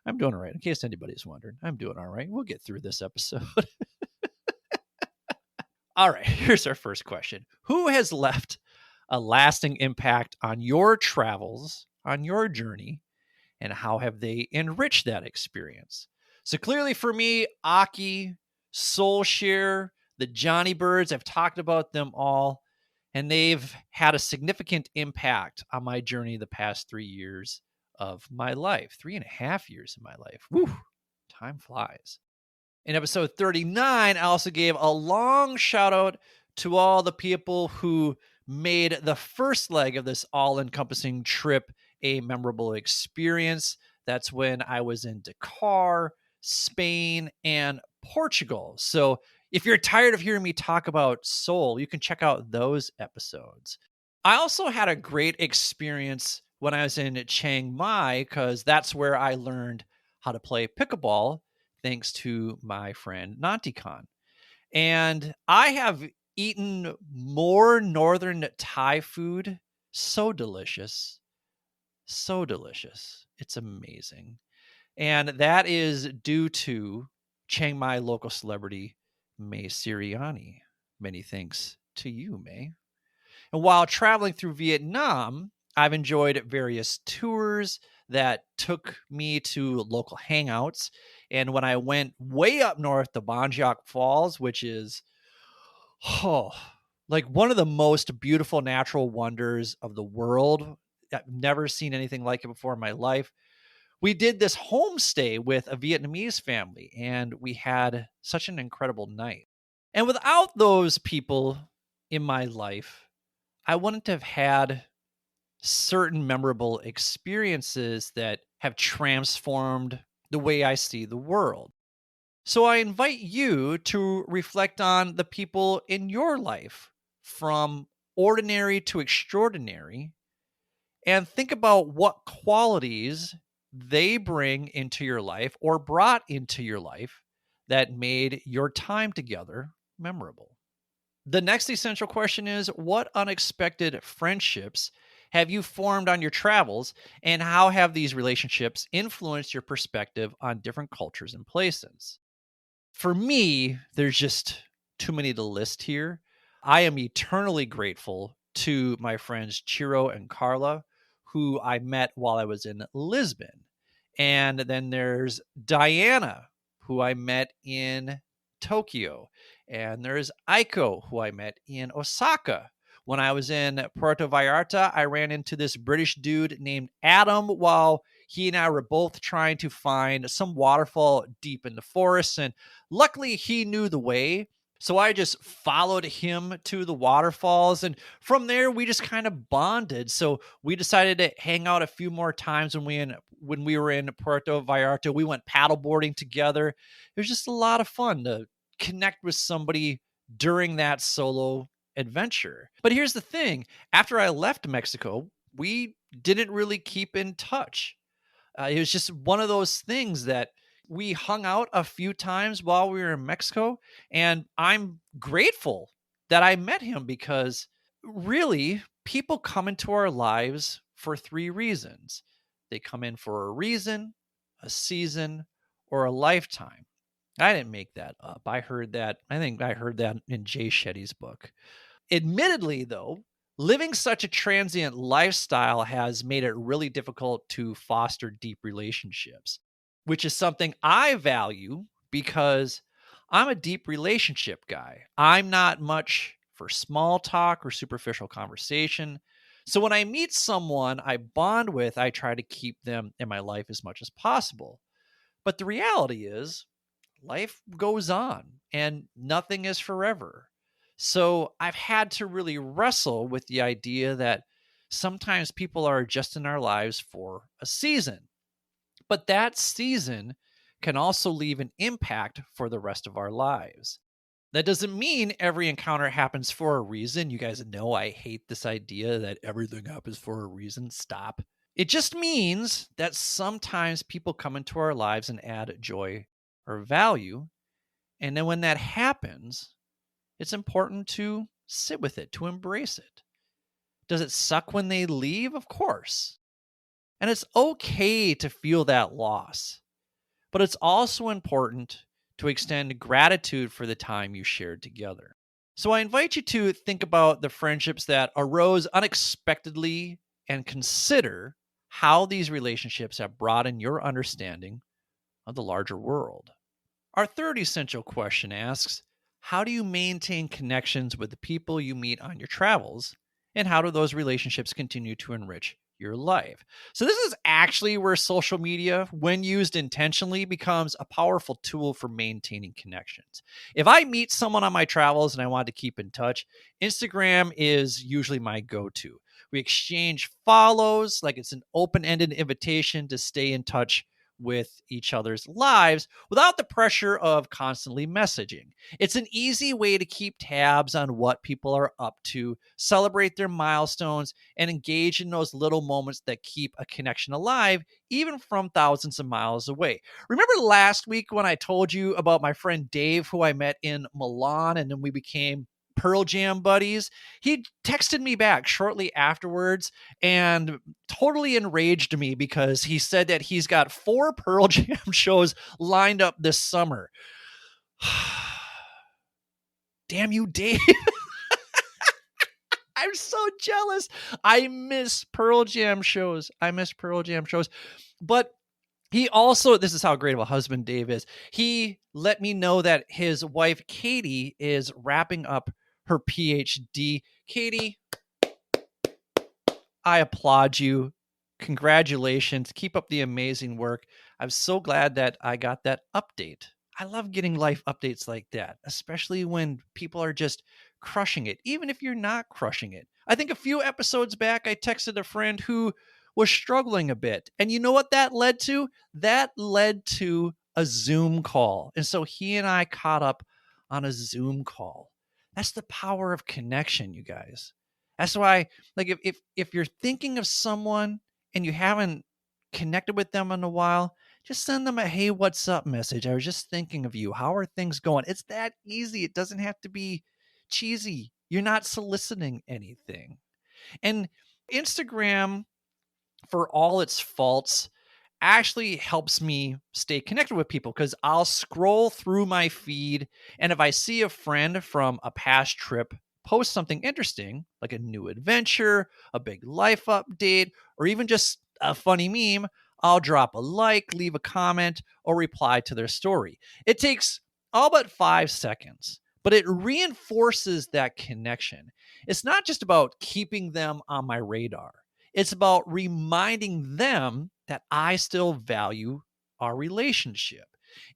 I'm doing all right. In case anybody's wondering, I'm doing all right. We'll get through this episode. All right, here's our first question. Who has left a lasting impact on your travels, on your journey, and how have they enriched that experience? So clearly for me, Aki, Soulshare, the Johnny Birds, I've talked about them all, and they've had a significant impact on my journey the past 3 years of my life, 3.5 years of my life. Woo, time flies. In episode 39, I also gave a long shout out to all the people who made the first leg of this all encompassing trip a memorable experience. That's when I was in Dakar, Spain, and Portugal. So if you're tired of hearing me talk about Seoul, you can check out those episodes. I also had a great experience when I was in Chiang Mai because that's where I learned how to play pickleball thanks to my friend Nantikan. And I have eaten more northern Thai food. So delicious. So delicious. It's amazing. And that is due to Chiang Mai local celebrity May Siriani. Many thanks to you, May. And while traveling through Vietnam, I've enjoyed various tours that took me to local hangouts. And when I went way up north to Ban Giac Falls, which is like one of the most beautiful natural wonders of the world. I've never seen anything like it before in my life. We did this homestay with a Vietnamese family, and we had such an incredible night. And without those people in my life, I wouldn't have had certain memorable experiences that have transformed the way I see the world. So I invite you to reflect on the people in your life, from ordinary to extraordinary, and think about what qualities they bring into your life or brought into your life that made your time together memorable. The next essential question is, what unexpected friendships have you formed on your travels, and how have these relationships influenced your perspective on different cultures and places? For me, there's just too many to list here. I am eternally grateful to my friends Chiro and Carla, who I met while I was in Lisbon. And then there's Diana, who I met in Tokyo. And there's Aiko, who I met in Osaka. When I was in Puerto Vallarta, I ran into this British dude named Adam while he and I were both trying to find some waterfall deep in the forest. And luckily, he knew the way. So I just followed him to the waterfalls. And from there, we just kind of bonded. So we decided to hang out a few more times when we were in Puerto Vallarta. We went paddleboarding together. It was just a lot of fun to connect with somebody during that solo adventure. But here's the thing. After I left Mexico, we didn't really keep in touch. It was just one of those things that we hung out a few times while we were in Mexico. And I'm grateful that I met him because really, people come into our lives for 3 reasons. They come in for a reason, a season, or a lifetime. I didn't make that up. I think I heard that in Jay Shetty's book. Admittedly, though, living such a transient lifestyle has made it really difficult to foster deep relationships, which is something I value because I'm a deep relationship guy. I'm not much for small talk or superficial conversation. So when I meet someone I bond with, I try to keep them in my life as much as possible. But the reality is, life goes on and nothing is forever. So I've had to really wrestle with the idea that sometimes people are just in our lives for a season, but that season can also leave an impact for the rest of our lives. That doesn't mean every encounter happens for a reason. You guys know I hate this idea that everything happens for a reason. Stop. It just means that sometimes people come into our lives and add joy or value. And then when that happens, it's important to sit with it, to embrace it. Does it suck when they leave? Of course. And it's okay to feel that loss. But it's also important to extend gratitude for the time you shared together. So I invite you to think about the friendships that arose unexpectedly and consider how these relationships have broadened your understanding of the larger world. Our third essential question asks, how do you maintain connections with the people you meet on your travels? And how do those relationships continue to enrich your life? So, this is actually where social media, when used intentionally, becomes a powerful tool for maintaining connections. If I meet someone on my travels and I want to keep in touch, Instagram is usually my go to. We exchange follows like it's an open ended invitation to stay in touch with each other's lives without the pressure of constantly messaging. It's an easy way to keep tabs on what people are up to, celebrate their milestones, and engage in those little moments that keep a connection alive, even from thousands of miles away. Remember last week when I told you about my friend Dave, who I met in Milan, and then we became Pearl Jam buddies? He texted me back shortly afterwards and totally enraged me because he said that he's got 4 Pearl Jam shows lined up this summer. Damn you, Dave. I'm so jealous. I miss Pearl Jam shows. But he also, this is how great of a husband Dave is. He let me know that his wife, Katie, is wrapping up her PhD. Katie, I applaud you. Congratulations. Keep up the amazing work. I'm so glad that I got that update. I love getting life updates like that, especially when people are just crushing it, even if you're not crushing it. I think a few episodes back, I texted a friend who was struggling a bit. And you know what that led to? That led to a Zoom call. And so he and I caught up on a Zoom call. That's the power of connection, you guys. That's why, like, if you're thinking of someone and you haven't connected with them in a while, just send them a "Hey, what's up" message. I was just thinking of you. How are things going? It's that easy. It doesn't have to be cheesy. You're not soliciting anything. And Instagram, for all its faults, actually helps me stay connected with people because I'll scroll through my feed, and if I see a friend from a past trip post something interesting, like a new adventure, a big life update, or even just a funny meme, I'll drop a like, leave a comment, or reply to their story. It takes all but 5 seconds, but it reinforces that connection. It's not just about keeping them on my radar. It's about reminding them that I still value our relationship.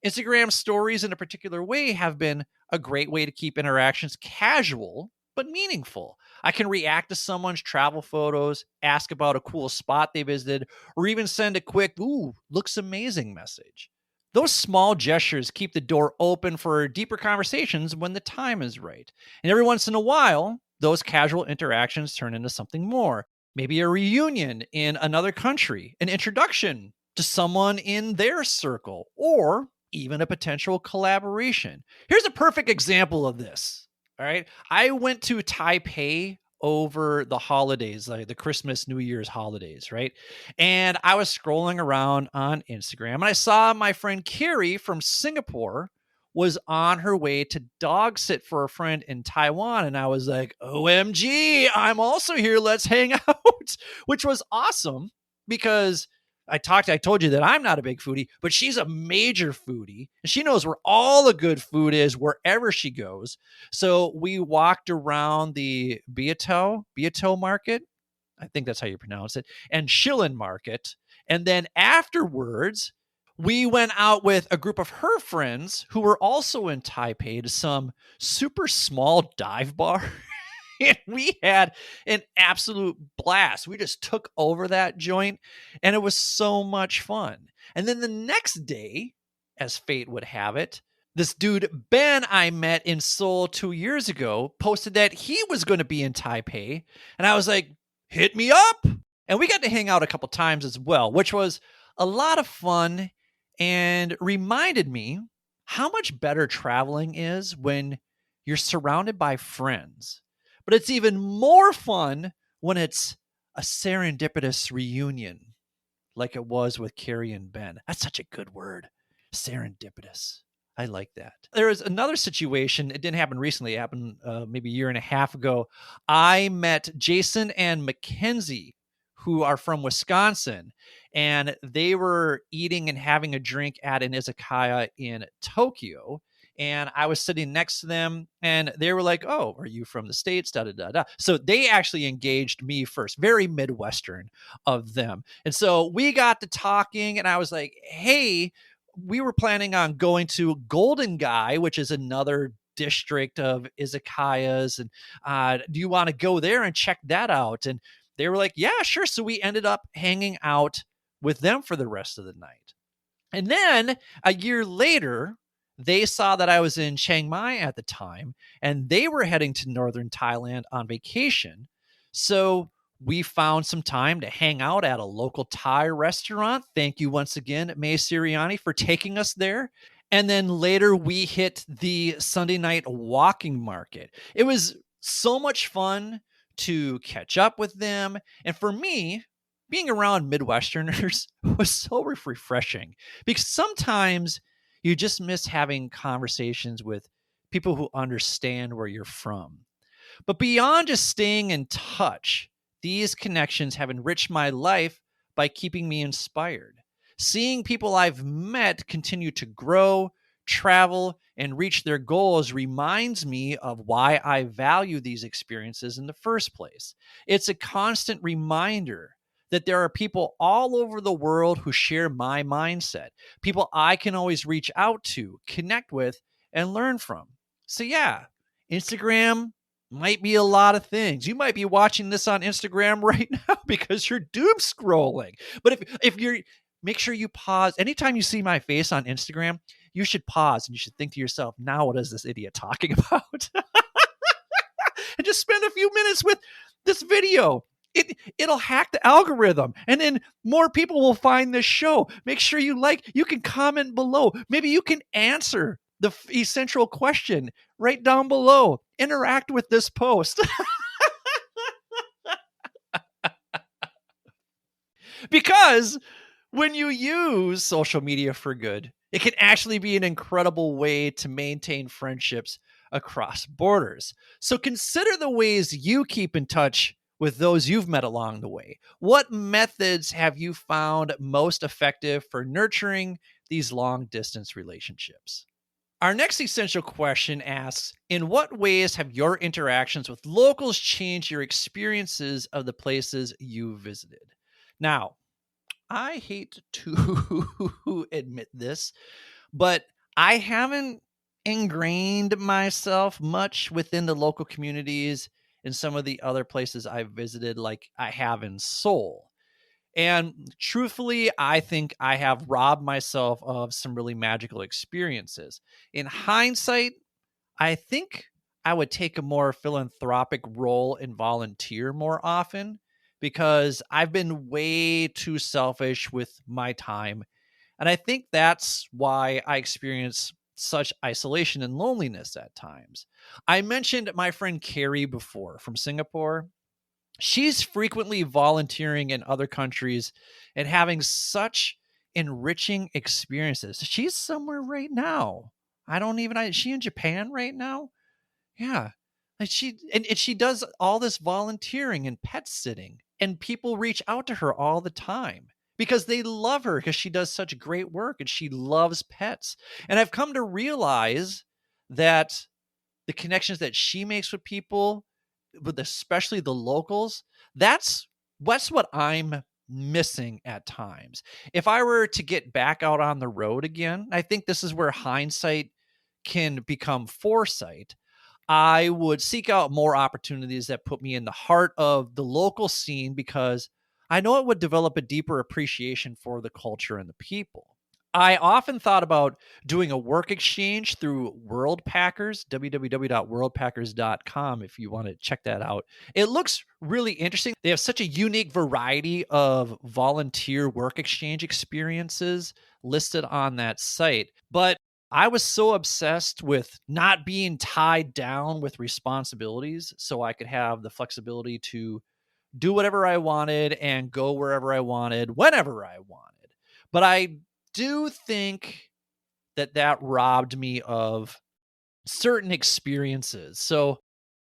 Instagram stories, in a particular way, have been a great way to keep interactions casual but meaningful. I can react to someone's travel photos, ask about a cool spot they visited, or even send a quick, "Ooh, looks amazing" message. Those small gestures keep the door open for deeper conversations when the time is right. And every once in a while, those casual interactions turn into something more. Maybe a reunion in another country, an introduction to someone in their circle, or even a potential collaboration. Here's a perfect example of this. All right. I went to Taipei over the holidays, like the Christmas, New Year's holidays, right? And I was scrolling around on Instagram and I saw my friend Carrie from Singapore was on her way to dog sit for a friend in Taiwan. And I was like, OMG, I'm also here. Let's hang out, which was awesome because I told you that I'm not a big foodie, but she's a major foodie and she knows where all the good food is wherever she goes. So we walked around the Beato market. I think that's how you pronounce it, and Shilin market. And then afterwards, we went out with a group of her friends who were also in Taipei to some super small dive bar. And we had an absolute blast. We just took over that joint and it was so much fun. And then the next day, as fate would have it, this dude, Ben, I met in Seoul 2 years ago, posted that he was going to be in Taipei. And I was like, hit me up. And we got to hang out a couple times as well, which was a lot of fun and reminded me how much better traveling is when you're surrounded by friends. But it's even more fun when it's a serendipitous reunion like it was with Carrie and Ben. That's such a good word. Serendipitous. I like that. There was another situation. It didn't happen recently. It happened maybe a year and a half ago. I met Jason and Mackenzie, who are from Wisconsin, and they were eating and having a drink at an izakaya in Tokyo. And I was sitting next to them and they were like, oh, are you from the States? Da, da, da, da. So they actually engaged me first, very Midwestern of them. And so we got to talking and I was like, hey, we were planning on going to Golden Guy, which is another district of izakayas. And do you want to go there and check that out? And they were like, yeah, sure. So we ended up hanging out with them for the rest of the night. And then a year later, they saw that I was in Chiang Mai at the time, and they were heading to northern Thailand on vacation. So we found some time to hang out at a local Thai restaurant. Thank you once again, May Siriani, for taking us there. And then later we hit the Sunday night walking market. It was so much fun to catch up with them. And for me, being around Midwesterners was so refreshing because sometimes you just miss having conversations with people who understand where you're from. But beyond just staying in touch, these connections have enriched my life by keeping me inspired. Seeing people I've met continue to grow, travel, and reach their goals reminds me of why I value these experiences in the first place. It's a constant reminder that there are people all over the world who share my mindset, people I can always reach out to, connect with, and learn from. So yeah, Instagram might be a lot of things. You might be watching this on Instagram right now because you're doom scrolling. But if you're, make sure you pause. Anytime you see my face on Instagram, you should pause and you should think to yourself, now what is this idiot talking about? And just spend a few minutes with this video. It'll hack the algorithm and then more people will find this show. Make sure you can comment below. Maybe you can answer the essential question right down below. Interact with this post. Because when you use social media for good, it can actually be an incredible way to maintain friendships across borders. So consider the ways you keep in touch with those you've met along the way. What methods have you found most effective for nurturing these long distance relationships? Our next essential question asks, in what ways have your interactions with locals changed your experiences of the places you visited? Now, I hate to admit this, but I haven't ingrained myself much within the local communities in some of the other places I've visited, like I have in Seoul. And truthfully, I think I have robbed myself of some really magical experiences. In hindsight, I think I would take a more philanthropic role and volunteer more often because I've been way too selfish with my time. And I think that's why I experience such isolation and loneliness at times. I mentioned my friend Carrie before from Singapore. She's frequently volunteering in other countries and having such enriching experiences. She's somewhere right now. Is she in Japan right now? Yeah. And she does all this volunteering and pet sitting, and people reach out to her all the time because they love her because she does such great work and she loves pets. And I've come to realize that the connections that she makes with people, with especially the locals, that's what I'm missing at times. If I were to get back out on the road again, I think this is where hindsight can become foresight. I would seek out more opportunities that put me in the heart of the local scene because I know it would develop a deeper appreciation for the culture and the people. I often thought about doing a work exchange through Worldpackers, www.worldpackers.com, if you want to check that out. It looks really interesting. They have such a unique variety of volunteer work exchange experiences listed on that site. But I was so obsessed with not being tied down with responsibilities so I could have the flexibility to do whatever I wanted and go wherever I wanted, whenever I wanted. But I do think that robbed me of certain experiences. So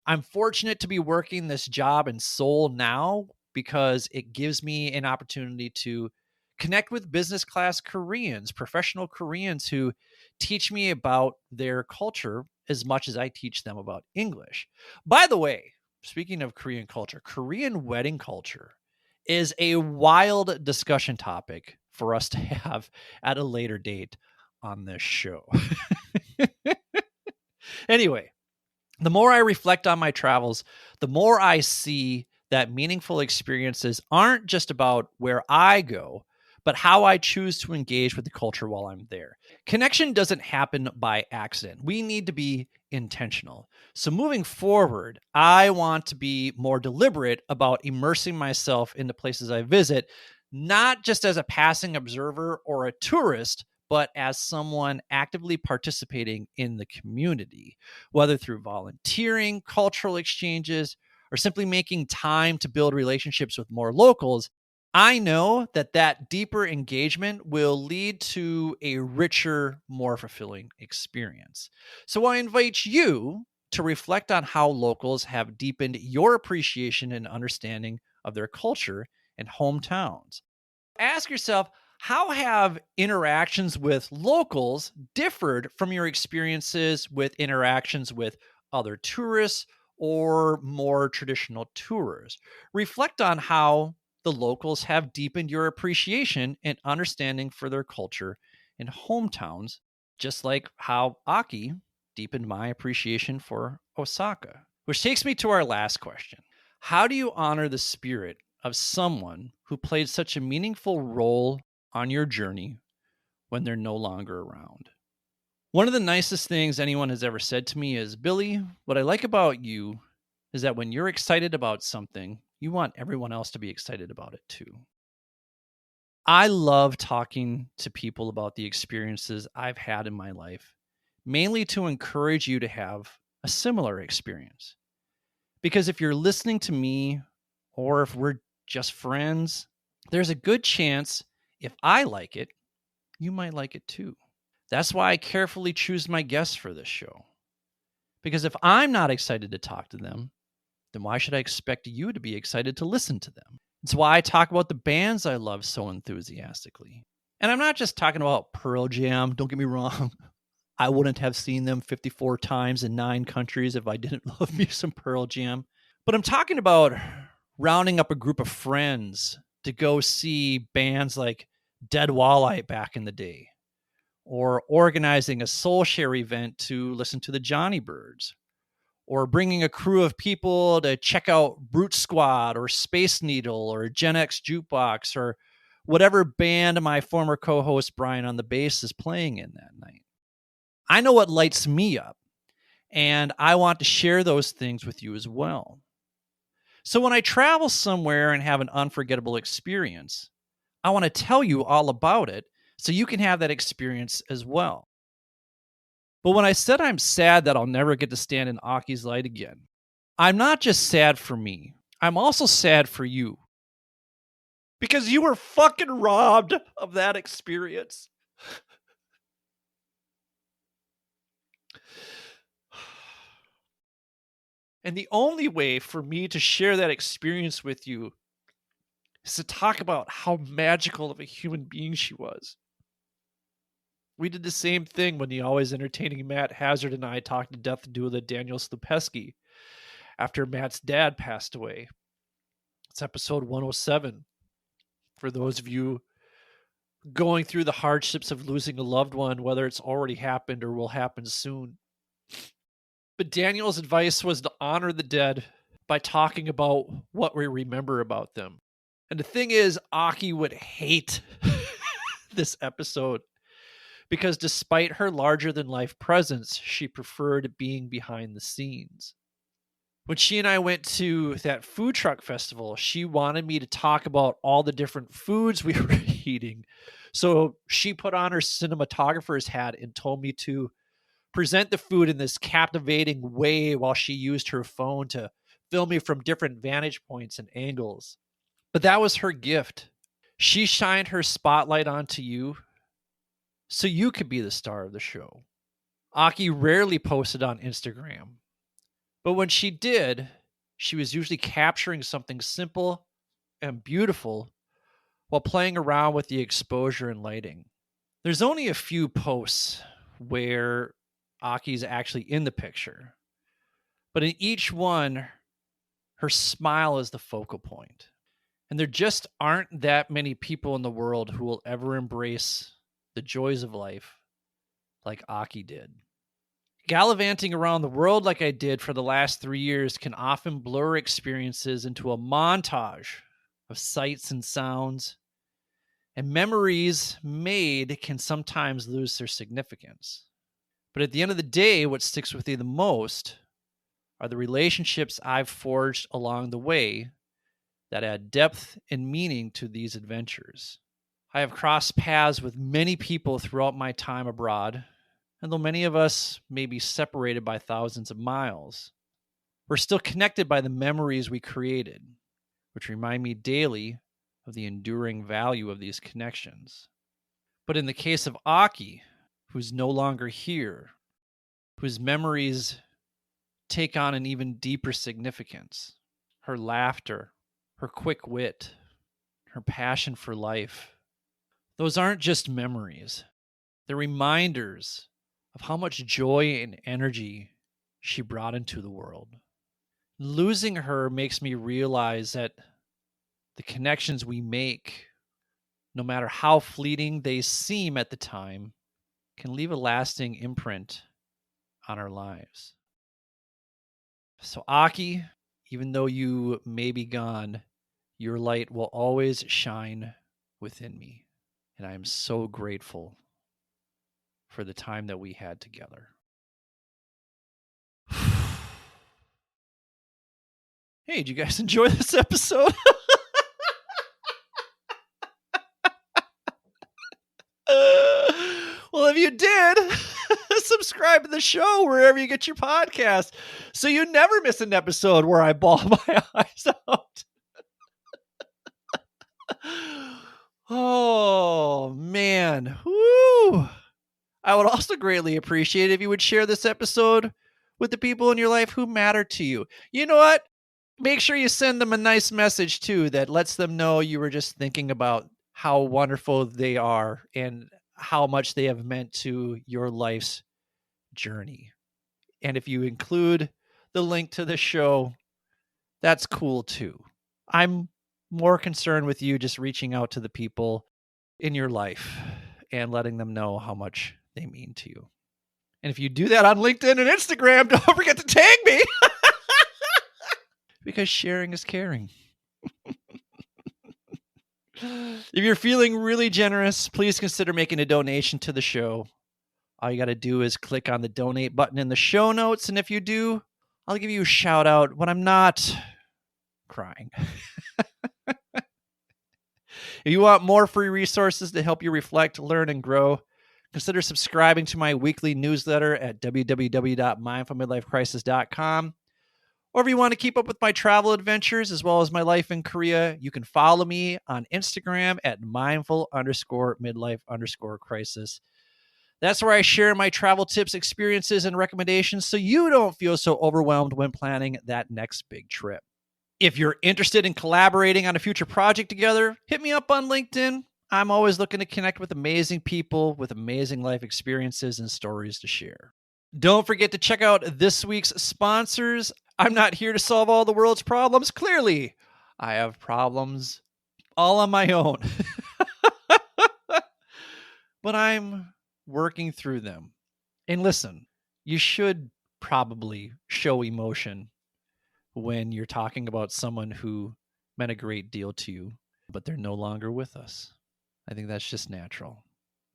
I'm fortunate to be working this job in Seoul now because it gives me an opportunity to connect with business class Koreans, professional Koreans who teach me about their culture as much as I teach them about English. By the way, speaking of Korean culture, Korean wedding culture is a wild discussion topic for us to have at a later date on this show. Anyway, the more I reflect on my travels, the more I see that meaningful experiences aren't just about where I go, but how I choose to engage with the culture while I'm there. Connection doesn't happen by accident. We need to be intentional. So, moving forward, I want to be more deliberate about immersing myself in the places I visit, not just as a passing observer or a tourist, but as someone actively participating in the community, whether through volunteering, cultural exchanges, or simply making time to build relationships with more locals. I know that deeper engagement will lead to a richer, more fulfilling experience. So I invite you to reflect on how locals have deepened your appreciation and understanding of their culture and hometowns. Ask yourself, how have interactions with locals differed from your experiences with interactions with other tourists or more traditional tours? Reflect on how the locals have deepened your appreciation and understanding for their culture and hometowns, just like how Aki deepened my appreciation for Osaka. Which takes me to our last question. How do you honor the spirit of someone who played such a meaningful role on your journey when they're no longer around? One of the nicest things anyone has ever said to me is, Billy, what I like about you is that when you're excited about something, you want everyone else to be excited about it too. I love talking to people about the experiences I've had in my life, mainly to encourage you to have a similar experience. Because if you're listening to me or if we're just friends, there's a good chance if I like it, you might like it too. That's why I carefully choose my guests for this show. Because if I'm not excited to talk to them, then why should I expect you to be excited to listen to them? It's why I talk about the bands I love so enthusiastically. And I'm not just talking about Pearl Jam, don't get me wrong. I wouldn't have seen them 54 times in 9 countries if I didn't love me some Pearl Jam. But I'm talking about rounding up a group of friends to go see bands like Dead Walleye back in the day, or organizing a soul share event to listen to the Johnny Birds, or bringing a crew of people to check out Brute Squad or Space Needle or Gen X Jukebox or whatever band my former co-host Brian on the bass is playing in that night. I know what lights me up, and I want to share those things with you as well. So when I travel somewhere and have an unforgettable experience, I want to tell you all about it so you can have that experience as well. But when I said I'm sad that I'll never get to stand in Aki's light again, I'm not just sad for me. I'm also sad for you. Because you were fucking robbed of that experience. And the only way for me to share that experience with you is to talk about how magical of a human being she was. We did the same thing when the always entertaining Matt Hazard and I talked to death doula Daniel Slupeski after Matt's dad passed away. It's episode 107. For those of you going through the hardships of losing a loved one, whether it's already happened or will happen soon. But Daniel's advice was to honor the dead by talking about what we remember about them. And the thing is, Aki would hate this episode because despite her larger-than-life presence, she preferred being behind the scenes. When she and I went to that food truck festival, she wanted me to talk about all the different foods we were eating. So she put on her cinematographer's hat and told me to present the food in this captivating way while she used her phone to film me from different vantage points and angles. But that was her gift. She shined her spotlight onto you so you could be the star of the show. Aki rarely posted on Instagram. But when she did, she was usually capturing something simple and beautiful while playing around with the exposure and lighting. There's only a few posts where Aki's actually in the picture, but in each one, her smile is the focal point. And there just aren't that many people in the world who will ever embrace the joys of life like Aki did. Gallivanting around the world like I did for the last 3 years can often blur experiences into a montage of sights and sounds, and memories made can sometimes lose their significance. But at the end of the day, what sticks with you the most are the relationships I've forged along the way that add depth and meaning to these adventures. I have crossed paths with many people throughout my time abroad, and though many of us may be separated by thousands of miles, we're still connected by the memories we created, which remind me daily of the enduring value of these connections. But in the case of Aki, who's no longer here, whose memories take on an even deeper significance, her laughter, her quick wit, her passion for life, those aren't just memories. They're reminders of how much joy and energy she brought into the world. Losing her makes me realize that the connections we make, no matter how fleeting they seem at the time, can leave a lasting imprint on our lives. So Aki, even though you may be gone, your light will always shine within me. And I am so grateful for the time that we had together. Hey, did you guys enjoy this episode? Well, if you did, subscribe to the show wherever you get your podcast so you never miss an episode where I bawl my eyes out. Oh, man. Woo. I would also greatly appreciate it if you would share this episode with the people in your life who matter to you. You know what? Make sure you send them a nice message, too, that lets them know you were just thinking about how wonderful they are and how much they have meant to your life's journey. And if you include the link to the show, that's cool, too. I'm more concerned with you just reaching out to the people in your life and letting them know how much they mean to you. And if you do that on LinkedIn and Instagram, don't forget to tag me because sharing is caring. If you're feeling really generous, please consider making a donation to the show. All you got to do is click on the donate button in the show notes. And if you do, I'll give you a shout out when I'm not crying. If you want more free resources to help you reflect, learn, and grow, consider subscribing to my weekly newsletter at www.mindfulmidlifecrisis.com. Or if you want to keep up with my travel adventures as well as my life in Korea, you can follow me on Instagram at mindful_midlife_crisis. That's where I share my travel tips, experiences, and recommendations so you don't feel so overwhelmed when planning that next big trip. If you're interested in collaborating on a future project together, hit me up on LinkedIn. I'm always looking to connect with amazing people with amazing life experiences and stories to share. Don't forget to check out this week's sponsors. I'm not here to solve all the world's problems. Clearly, I have problems all on my own. But I'm working through them. And listen, you should probably show emotion when you're talking about someone who meant a great deal to you, but they're no longer with us. I think that's just natural.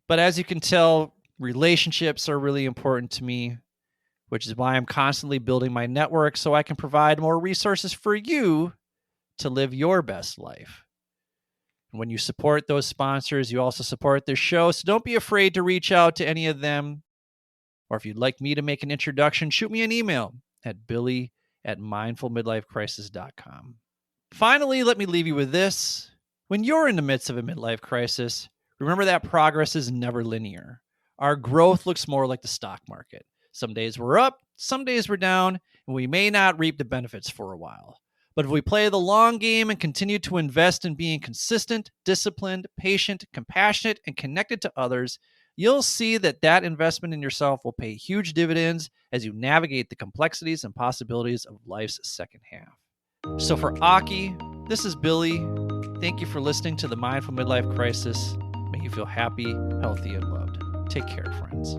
But as you can tell, relationships are really important to me, which is why I'm constantly building my network so I can provide more resources for you to live your best life. And when you support those sponsors, you also support their show, so don't be afraid to reach out to any of them. Or if you'd like me to make an introduction, shoot me an email at billy@mindfulmidlifecrisis.com. Finally, let me leave you with this. When you're in the midst of a midlife crisis, remember that progress is never linear. Our growth looks more like the stock market. Some days we're up, some days we're down, and we may not reap the benefits for a while. But if we play the long game and continue to invest in being consistent, disciplined, patient, compassionate, and connected to others, you'll see that investment in yourself will pay huge dividends as you navigate the complexities and possibilities of life's second half. So for Aki, this is Billy. Thank you for listening to the Mindful Midlife Crisis. May you feel happy, healthy, and loved. Take care, friends.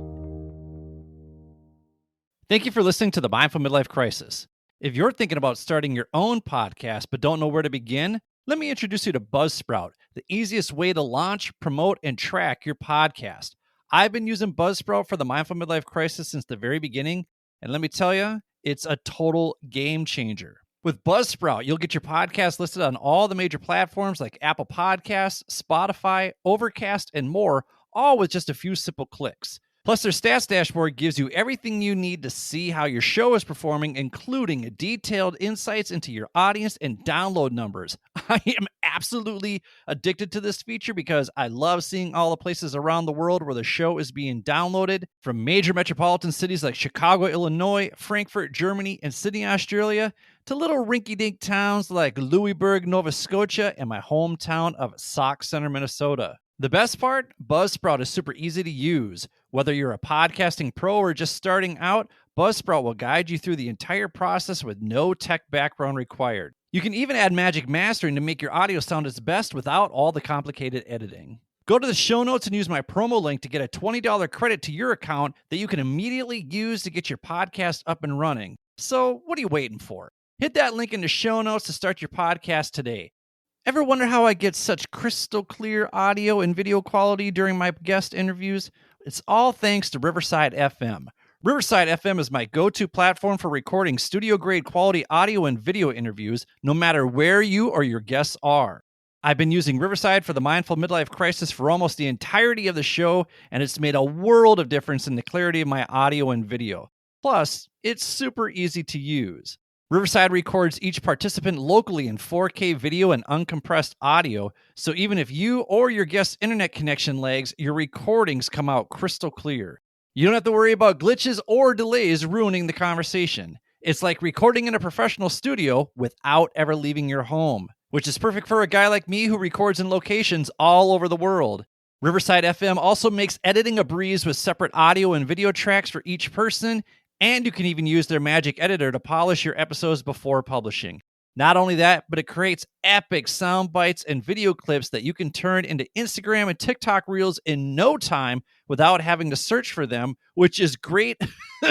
Thank you for listening to the Mindful Midlife Crisis. If you're thinking about starting your own podcast but don't know where to begin, let me introduce you to Buzzsprout, the easiest way to launch, promote, and track your podcast. I've been using Buzzsprout for the Mindful Midlife Crisis since the very beginning, and let me tell you, it's a total game changer. With Buzzsprout, you'll get your podcast listed on all the major platforms like Apple Podcasts, Spotify, Overcast, and more, all with just a few simple clicks. Plus, their stats dashboard gives you everything you need to see how your show is performing, including detailed insights into your audience and download numbers. I am absolutely addicted to this feature because I love seeing all the places around the world where the show is being downloaded, from major metropolitan cities like Chicago, Illinois, Frankfurt, Germany, and Sydney, Australia, to little rinky-dink towns like Louisburg, Nova Scotia, and my hometown of Sauk Center, Minnesota. The best part? Buzzsprout is super easy to use. Whether you're a podcasting pro or just starting out, Buzzsprout will guide you through the entire process with no tech background required. You can even add magic mastering to make your audio sound its best without all the complicated editing. Go to the show notes and use my promo link to get a $20 credit to your account that you can immediately use to get your podcast up and running. So what are you waiting for? Hit that link in the show notes to start your podcast today. Ever wonder how I get such crystal clear audio and video quality during my guest interviews? It's all thanks to Riverside FM. Riverside FM is my go-to platform for recording studio-grade quality audio and video interviews, no matter where you or your guests are. I've been using Riverside for the Mindful Midlife Crisis for almost the entirety of the show, and it's made a world of difference in the clarity of my audio and video. Plus, it's super easy to use. Riverside records each participant locally in 4K video and uncompressed audio, so even if you or your guest's internet connection lags, your recordings come out crystal clear. You don't have to worry about glitches or delays ruining the conversation. It's like recording in a professional studio without ever leaving your home, which is perfect for a guy like me who records in locations all over the world. Riverside FM also makes editing a breeze with separate audio and video tracks for each person, and you can even use their magic editor to polish your episodes before publishing. Not only that, but it creates epic sound bites and video clips that you can turn into Instagram and TikTok reels in no time without having to search for them, which is great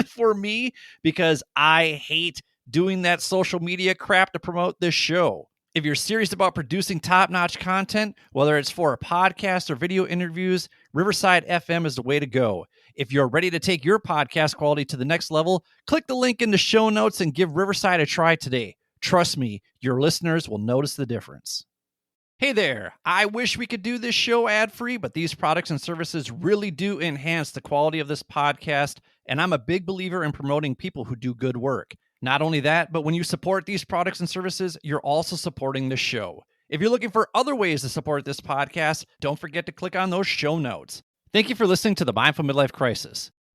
for me because I hate doing that social media crap to promote this show. If you're serious about producing top-notch content, whether it's for a podcast or video interviews, Riverside FM is the way to go. If you're ready to take your podcast quality to the next level, click the link in the show notes and give Riverside a try today. Trust me, your listeners will notice the difference. Hey there, I wish we could do this show ad-free, but these products and services really do enhance the quality of this podcast, and I'm a big believer in promoting people who do good work. Not only that, but when you support these products and services, you're also supporting the show. If you're looking for other ways to support this podcast, don't forget to click on those show notes. Thank you for listening to the Mindful Midlife Crisis.